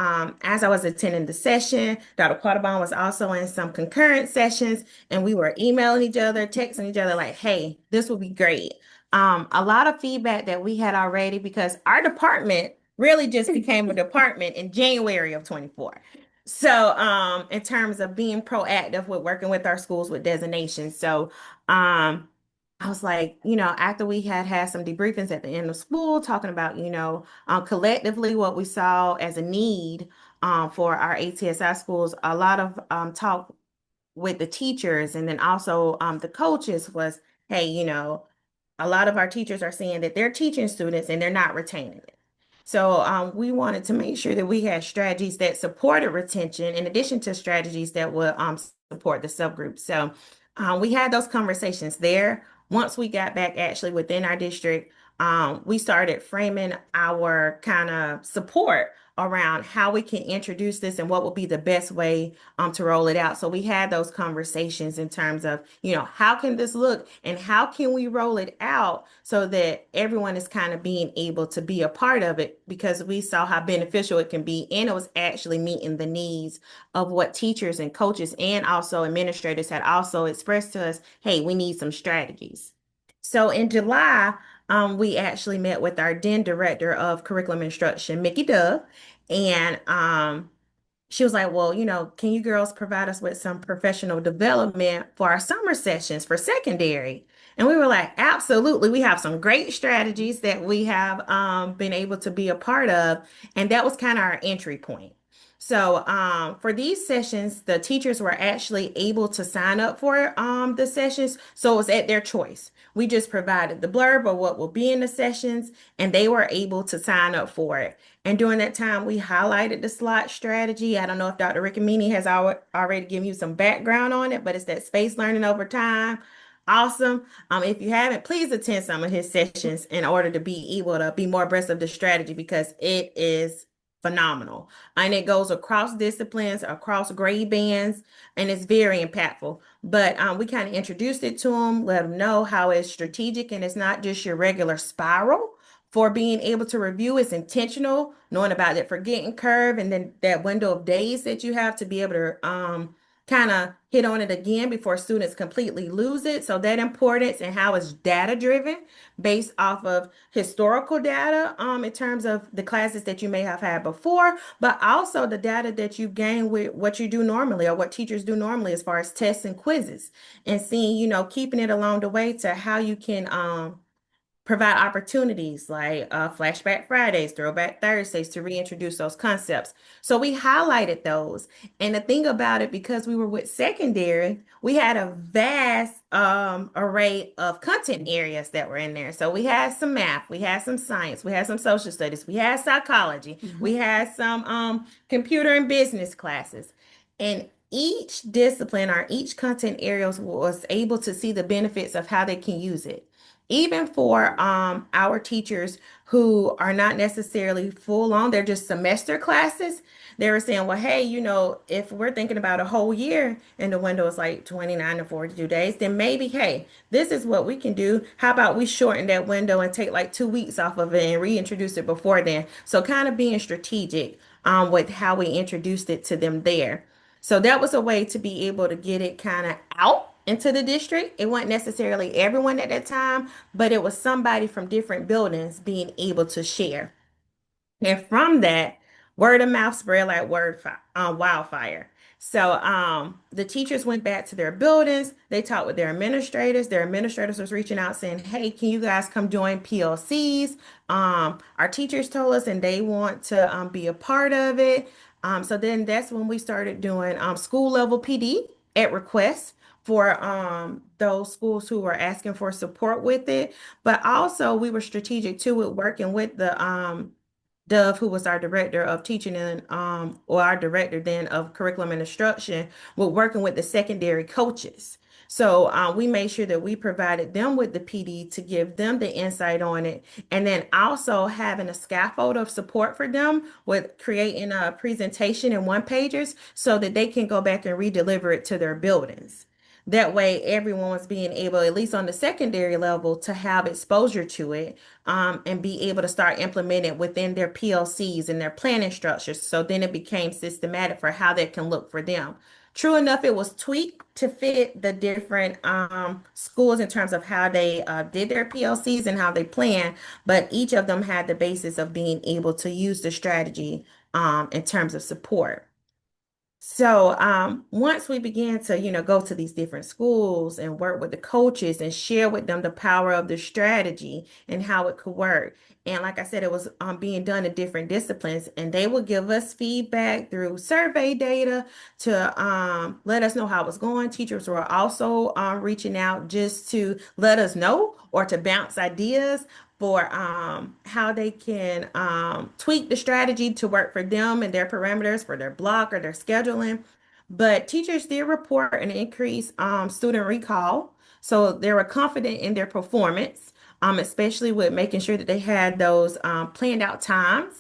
as I was attending the session, Dr. Quattlebaum was also in some concurrent sessions, and we were emailing each other, texting each other like, hey, this will be great. A lot of feedback that we had already, because our department really just became a department in January of 24. So in terms of being proactive with working with our schools with designations. So I was like, after we had some debriefings at the end of school, talking about, collectively what we saw as a need for our ATSI schools, a lot of talk with the teachers and then also the coaches was, hey, a lot of our teachers are saying that they're teaching students and they're not retaining it. So we wanted to make sure that we had strategies that supported retention in addition to strategies that would support the subgroup. So we had those conversations there. Once we got back actually within our district, we started framing our kind of support around how we can introduce this and what would be the best way to roll it out. So we had those conversations in terms of, how can this look and how can we roll it out so that everyone is kind of being able to be a part of it, because we saw how beneficial it can be. And it was actually meeting the needs of what teachers and coaches and also administrators had also expressed to us, hey, we need some strategies. So in July, we actually met with our then director of curriculum instruction, Mickey Dove, and she was like, well, can you girls provide us with some professional development for our summer sessions for secondary? And we were like, absolutely. We have some great strategies that we have been able to be a part of. And that was kind of our entry point. So for these sessions, the teachers were actually able to sign up for the sessions. So it was at their choice. We just provided the blurb of what will be in the sessions, and they were able to sign up for it. And during that time, we highlighted the SLOT strategy. I don't know if Dr. Rickamini has already given you some background on it, but it's that spaced learning over time. Awesome. If you haven't, please attend some of his sessions in order to be able to be more abreast of the strategy, because it is phenomenal. And it goes across disciplines, across grade bands, and it's very impactful. But we kind of introduced it to them, let them know how it's strategic and it's not just your regular spiral for being able to review. It's intentional, knowing about that forgetting curve and then that window of days that you have to be able to kind of hit on it again before students completely lose it. So that importance and how it's data driven based off of historical data in terms of the classes that you may have had before, but also the data that you gain with what you do normally or what teachers do normally as far as tests and quizzes, and seeing, keeping it along the way to how you can provide opportunities like Flashback Fridays, Throwback Thursdays to reintroduce those concepts. So we highlighted those. And the thing about it, because we were with secondary, we had a vast array of content areas that were in there. So we had some math, we had some science, we had some social studies, we had psychology, we had some computer and business classes. And each discipline or each content area was able to see the benefits of how they can use it. Even for our teachers who are not necessarily full on, they're just semester classes, they were saying, well, hey, if we're thinking about a whole year and the window is like 29 to 42 days, then maybe, hey, this is what we can do. How about we shorten that window and take like 2 weeks off of it and reintroduce it before then? So kind of being strategic with how we introduced it to them there. So that was a way to be able to get it kind of out into the district. It wasn't necessarily everyone at that time, but it was somebody from different buildings being able to share. And from that, word of mouth spread like wildfire. So the teachers went back to their buildings. They talked with their administrators. Their administrators was reaching out saying, hey, can you guys come join PLCs? Our teachers told us and they want to be a part of it. So then that's when we started doing school level PD at request for those schools who were asking for support with it. But also we were strategic too with working with the Dove, who was our director of teaching and or our director then of curriculum and instruction, with working with the secondary coaches. So we made sure that we provided them with the PD to give them the insight on it, and then also having a scaffold of support for them with creating a presentation in one pagers so that they can go back and redeliver it to their buildings. That way, everyone was being able, at least on the secondary level, to have exposure to it and be able to start implementing within their PLCs and their planning structures. So then it became systematic for how that can look for them. True enough, it was tweaked to fit the different schools in terms of how they did their PLCs and how they plan, but each of them had the basis of being able to use the strategy in terms of support. So once we began to, go to these different schools and work with the coaches and share with them the power of the strategy and how it could work. And like I said, it was being done in different disciplines, and they would give us feedback through survey data to let us know how it was going. Teachers were also reaching out just to let us know or to bounce ideas for how they can tweak the strategy to work for them and their parameters for their block or their scheduling. But teachers did report an increased student recall. So they were confident in their performance, especially with making sure that they had those planned out times.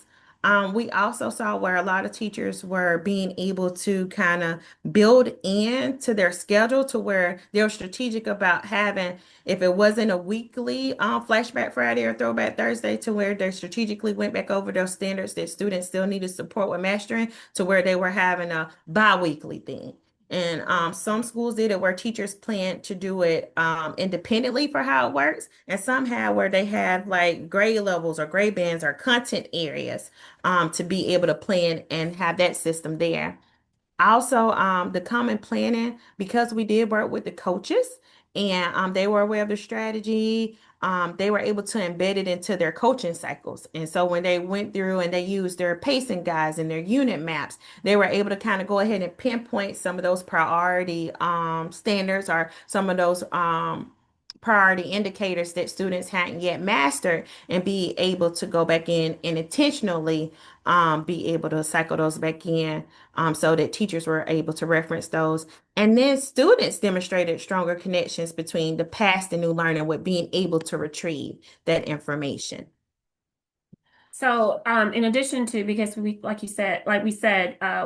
We also saw where a lot of teachers were being able to kind of build into their schedule to where they were strategic about having, if it wasn't a weekly Flashback Friday or Throwback Thursday, to where they strategically went back over those standards that students still needed support with mastering, to where they were having a bi-weekly thing. And some schools did it where teachers planned to do it independently for how it works. And some had where they have like grade levels or grade bands or content areas to be able to plan and have that system there. Also, the common planning, because we did work with the coaches and they were aware of the strategy, they were able to embed it into their coaching cycles. And so when they went through and they used their pacing guides and their unit maps, they were able to kind of go ahead and pinpoint some of those priority standards or some of those priority indicators that students hadn't yet mastered and be able to go back in and intentionally be able to cycle those back in so that teachers were able to reference those. And then students demonstrated stronger connections between the past and new learning with being able to retrieve that information. So, in addition to, because we, like we said,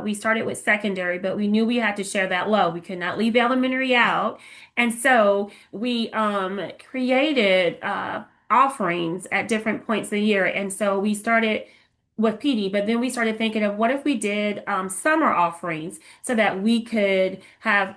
we started with secondary, but we knew we had to share that love. We could not leave elementary out. And so we created offerings at different points of the year. And so we started with PD, but then we started thinking of what if we did summer offerings so that we could have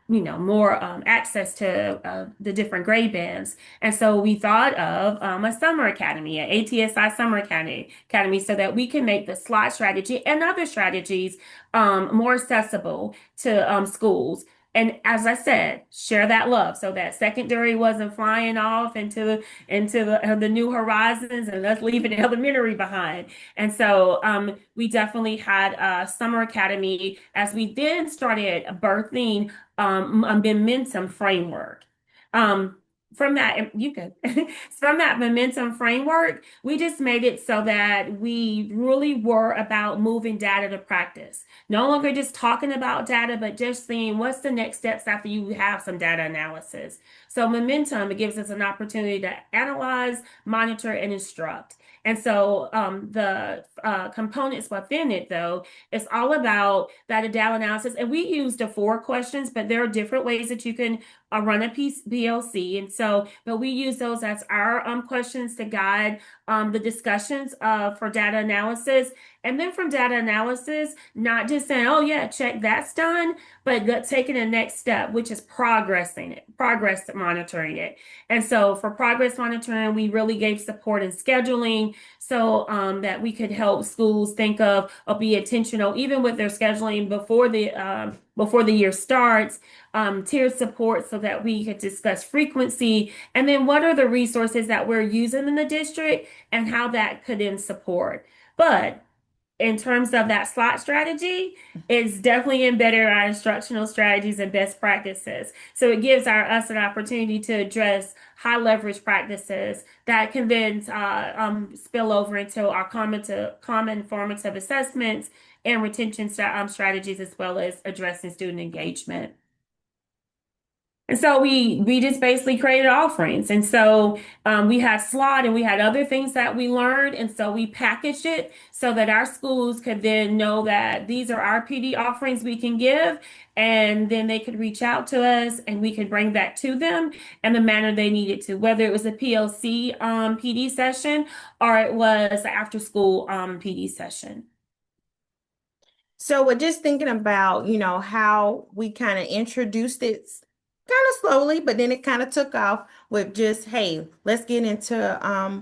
more access to the different grade bands. And so we thought of a summer academy, an ATSI summer academy, so that we can make the slot strategy and other strategies more accessible to schools. And as I said, share that love so that secondary wasn't flying off into the new horizons and us leaving elementary behind. And so we definitely had a summer academy as we then started birthing a momentum framework. From that, from that momentum framework, we just made it so that we really were about moving data to practice. No longer just talking about data, but just seeing what's the next steps after you have some data analysis. So momentum, it gives us an opportunity to analyze, monitor, and instruct. And so the components within it, though, it's all about that data analysis. And we used the 4 questions, but there are different ways that you can run a PLC. And so, but we use those as our questions to guide the discussions for data analysis. And then from data analysis, not just saying, oh yeah, check, that's done, but taking the next step, which is progress monitoring it. And so for progress monitoring, we really gave support in scheduling so that we could help schools think of or be intentional, even with their scheduling before the year starts, tiered support so that we could discuss frequency, and then what are the resources that we're using in the district and how that could then support. But in terms of that slot strategy, it's definitely embedded in our instructional strategies and best practices. So it gives us an opportunity to address high leverage practices that can then spill over into our common formative assessments and retention strategies, as well as addressing student engagement. And so we just basically created offerings. And so we had SLOT and we had other things that we learned. And so we packaged it so that our schools could then know that these are our PD offerings we can give. And then they could reach out to us and we could bring that to them in the manner they needed to, whether it was a PLC PD session or it was an after school PD session. So we're just thinking about, how we kind of introduced it kind of slowly, but then it kind of took off with just, hey, let's get into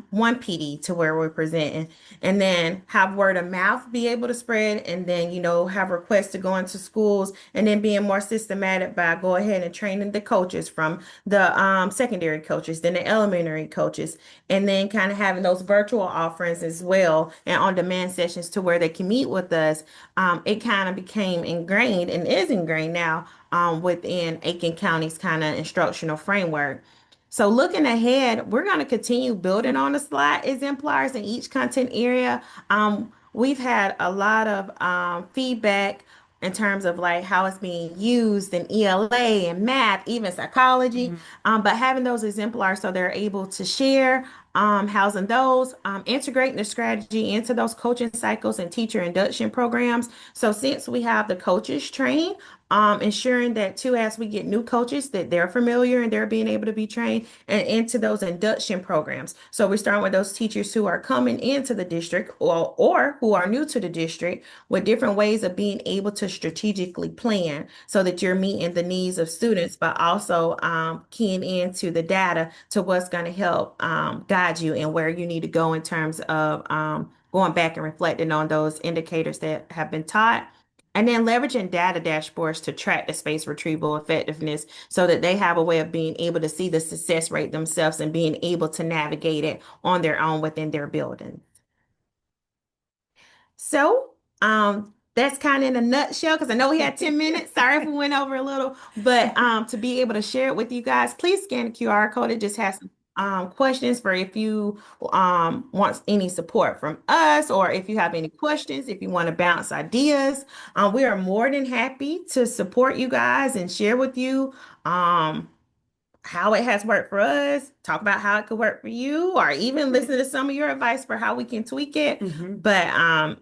one PD to where we're presenting, and then have word of mouth be able to spread, and then, have requests to go into schools, and then being more systematic by go ahead and training the coaches from the secondary coaches, then the elementary coaches, and then kind of having those virtual offerings as well and on-demand sessions to where they can meet with us. It kind of became ingrained and is ingrained now within Aiken County's kind of instructional framework. So looking ahead, we're going to continue building on the SLOT exemplars in each content area. We've had a lot of feedback in terms of like how it's being used in ELA and math, even psychology, but having those exemplars so they're able to share, housing those, integrating the strategy into those coaching cycles and teacher induction programs. So since we have the coaches trained, ensuring that too, as we get new coaches, that they're familiar and they're being able to be trained and into those induction programs. So we're starting with those teachers who are coming into the district or who are new to the district with different ways of being able to strategically plan so that you're meeting the needs of students, but also keying into the data to what's going to help guide you and where you need to go in terms of going back and reflecting on those indicators that have been taught. And then leveraging data dashboards to track the space retrieval effectiveness so that they have a way of being able to see the success rate themselves and being able to navigate it on their own within their building. So that's kind of in a nutshell, because I know we had 10 minutes. Sorry if we went over a little, but to be able to share it with you guys, please scan the QR code. It just has questions for if you want any support from us, or if you have any questions, if you want to bounce ideas. We are more than happy to support you guys and share with you how it has worked for us, talk about how it could work for you, or even listen to some of your advice for how we can tweak it. But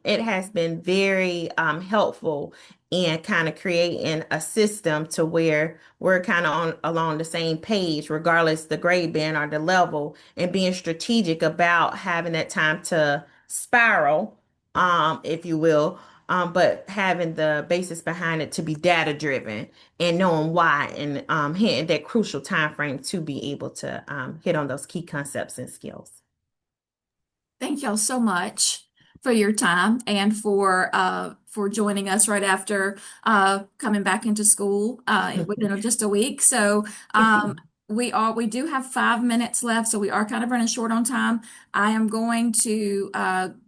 it has been very helpful in kind of creating a system to where we're kind of along the same page, regardless the grade band or the level, and being strategic about having that time to spiral, if you will, but having the basis behind it to be data driven and knowing why, and hitting that crucial time frame to be able to hit on those key concepts and skills. Thank y'all so much for your time and for joining us right after coming back into school within just a week. So we do have 5 minutes left, so we are kind of running short on time. I am going to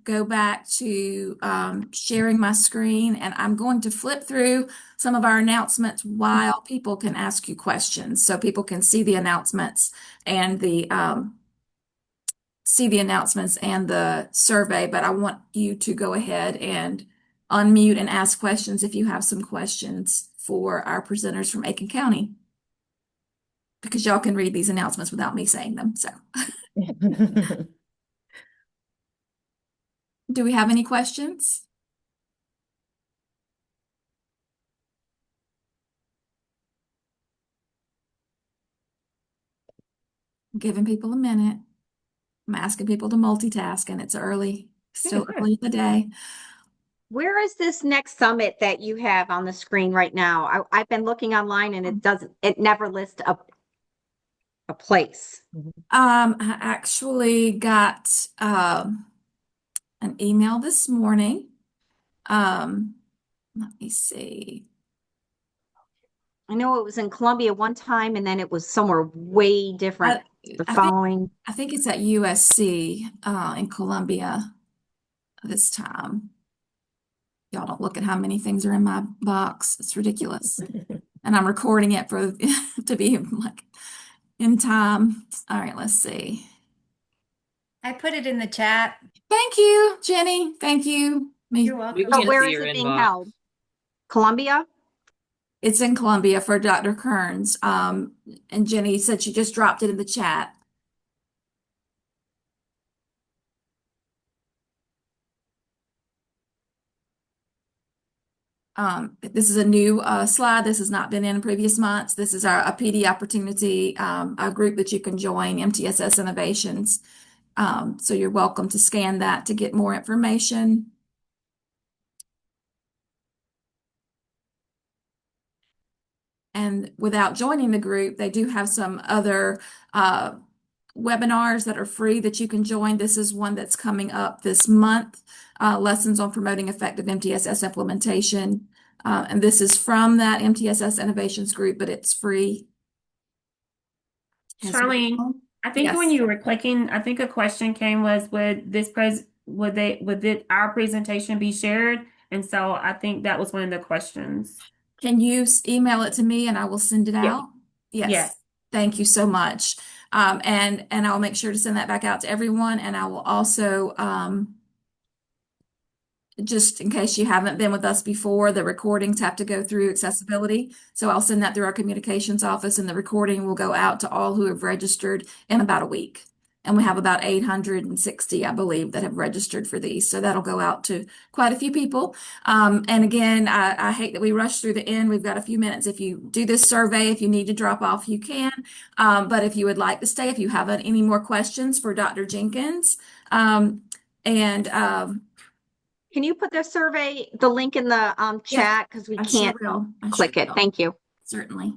go back to sharing my screen, and I'm going to flip through some of our announcements while people can ask you questions, so people can see the announcements and the survey. But I want you to go ahead and unmute and ask questions if you have some questions for our presenters from Aiken County, because y'all can read these announcements without me saying them. So do we have any questions? Giving people a minute. I'm asking people to multitask, and it's still early in the day. Where is this next summit that you have on the screen right now? I've been looking online and it never lists a place. I actually got an email this morning. Let me see. I know it was in Columbia one time, and then it was somewhere way different the following. I think it's at USC in Columbia this time. Y'all don't look at how many things are in my box. It's ridiculous. And I'm recording it for to be like in time. All right, let's see. I put it in the chat. Thank you, Jenny. Thank you. You're We welcome. So can't where see is your it being inbox. held? Columbia? It's in Columbia for Dr. Kearns. And Jenny said she just dropped it in the chat. This is a new slide. This has not been in previous months. This is a PD opportunity, a group that you can join, MTSS Innovations. So you're welcome to scan that to get more information. And without joining the group, they do have some other webinars that are free that you can join. This is one that's coming up this month, Lessons on Promoting Effective MTSS Implementation. And this is from that MTSS Innovations group, but it's free as Charlene, well. I think when Yes. you were clicking, I think a question came was, would our presentation be shared? And so I think that was one of the questions. Can you email it to me and I will send it out? Yes. Yes. Thank you so much. And I'll make sure to send that back out to everyone. And I will also, just in case you haven't been with us before, the recordings have to go through accessibility. So I'll send that through our communications office, and the recording will go out to all who have registered in about a week. And we have about 860, I believe, that have registered for these. So that'll go out to quite a few people. And again, I hate that we rush through the end. We've got a few minutes. If you do this survey, if you need to drop off, you can. But if you would like to stay, if you have any more questions for Dr. Jenkins, Can you put the survey, the link in the chat? Because we I sure can't will. I sure click it. will. Thank you. Certainly.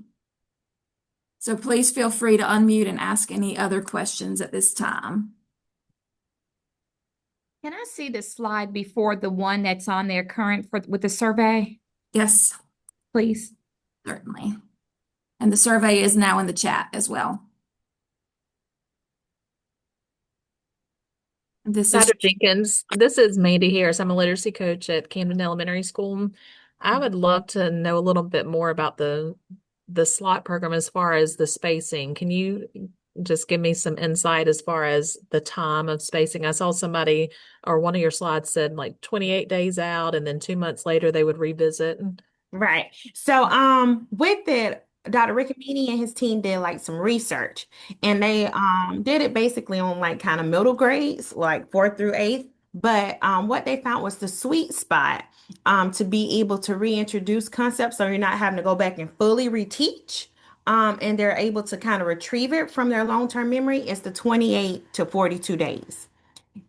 So please feel free to unmute and ask any other questions at this time. Can I see the slide before the one that's on there current with the survey, Yes, please? certainly. And the survey is now in the chat as well. This is Dr. Jenkins, this is Mandy Harris. I'm a literacy coach at Camden Elementary School. I would love to know a little bit more about the slot program as far as the spacing. Can you just give me some insight as far as the time of spacing? I saw somebody or one of your slides said like 28 days out and then 2 months later they would revisit. Right. So, with it, Dr. Riccomini and his team did like some research, and they did it basically on like kind of middle grades, like 4th through 8th. But what they found was the sweet spot to be able to reintroduce concepts, so you're not having to go back and fully reteach. And they're able to kind of retrieve it from their long-term memory is the 28 to 42 days.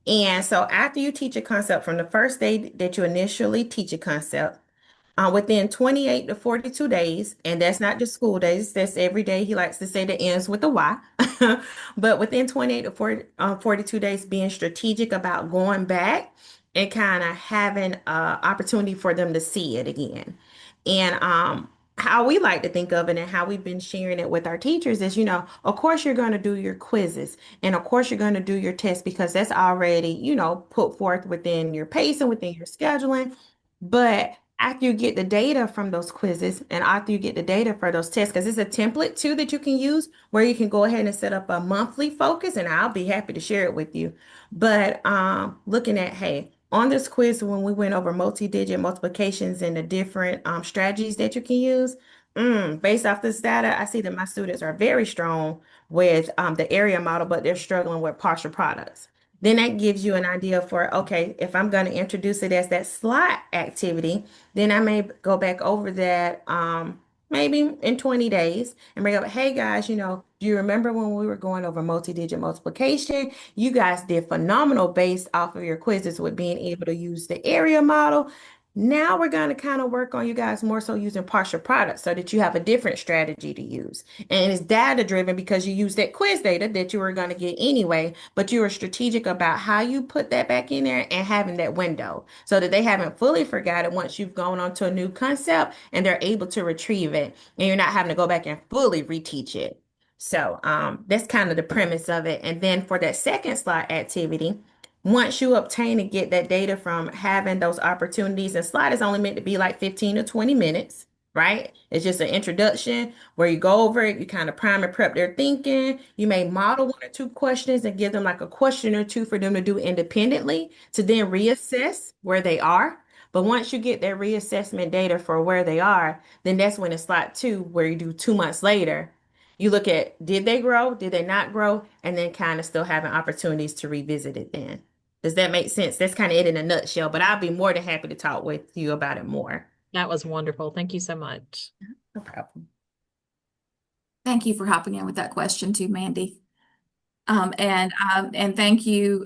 And so after you teach a concept from the first day that you initially teach a concept, within 28 to 42 days, and that's not just school days, that's every day. He likes to say that ends with a Y. But within 28 to 42 days, being strategic about going back and kind of having an opportunity for them to see it again. And how we like to think of it and how we've been sharing it with our teachers is, of course, you're going to do your quizzes, and of course, you're going to do your tests because that's already, put forth within your pace and within your scheduling. But after you get the data from those quizzes and after you get the data for those tests, because it's a template too that you can use where you can go ahead and set up a monthly focus, and I'll be happy to share it with you. But looking at, hey, on this quiz, when we went over multi-digit multiplications and the different strategies that you can use, based off this data, I see that my students are very strong with the area model, but they're struggling with partial products. Then that gives you an idea for, okay, if I'm going to introduce it as that slot activity, then I may go back over that maybe in 20 days and bring up, hey guys, do you remember when we were going over multi-digit multiplication? You guys did phenomenal based off of your quizzes with being able to use the area model. Now we're going to kind of work on you guys more so using partial products so that you have a different strategy to use. And it's data driven because you use that quiz data that you were going to get anyway, but you were strategic about how you put that back in there and having that window so that they haven't fully forgotten once you've gone on to a new concept and they're able to retrieve it and you're not having to go back and fully reteach it. So that's kind of the premise of it. And then for that second slide activity, once you obtain and get that data from having those opportunities, and slide is only meant to be like 15 to 20 minutes, right? It's just an introduction where you go over it, you kind of prime and prep their thinking. You may model 1 or 2 questions and give them like a question or 2 for them to do independently to then reassess where they are. But once you get that reassessment data for where they are, then that's when it's slide 2, where you do 2 months later. You look at, did they grow? Did they not grow? And then kind of still having opportunities to revisit it then. Does that make sense? That's kind of it in a nutshell, but I'll be more than happy to talk with you about it more. That was wonderful. Thank you so much. No problem. Thank you for hopping in with that question too, Mandy. And thank you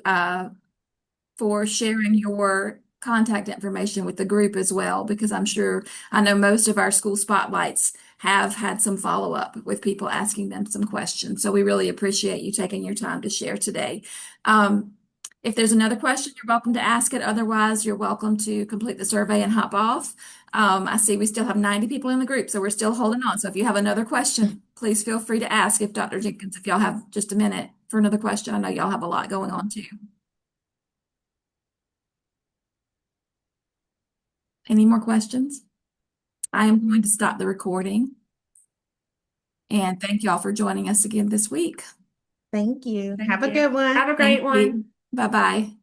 for sharing your contact information with the group as well, because I know most of our school spotlights have had some follow-up with people asking them some questions. So we really appreciate you taking your time to share today. If there's another question, you're welcome to ask it. Otherwise, you're welcome to complete the survey and hop off. I see we still have 90 people in the group, so we're still holding on. So if you have another question, please feel free to ask. If Dr. Jenkins, if y'all have just a minute for another question, I know y'all have a lot going on too. Any more questions? I am going to stop the recording. And thank y'all for joining us again this week. Thank you. Thank Have a you. good one. Have a great Thank you. one. Bye-bye.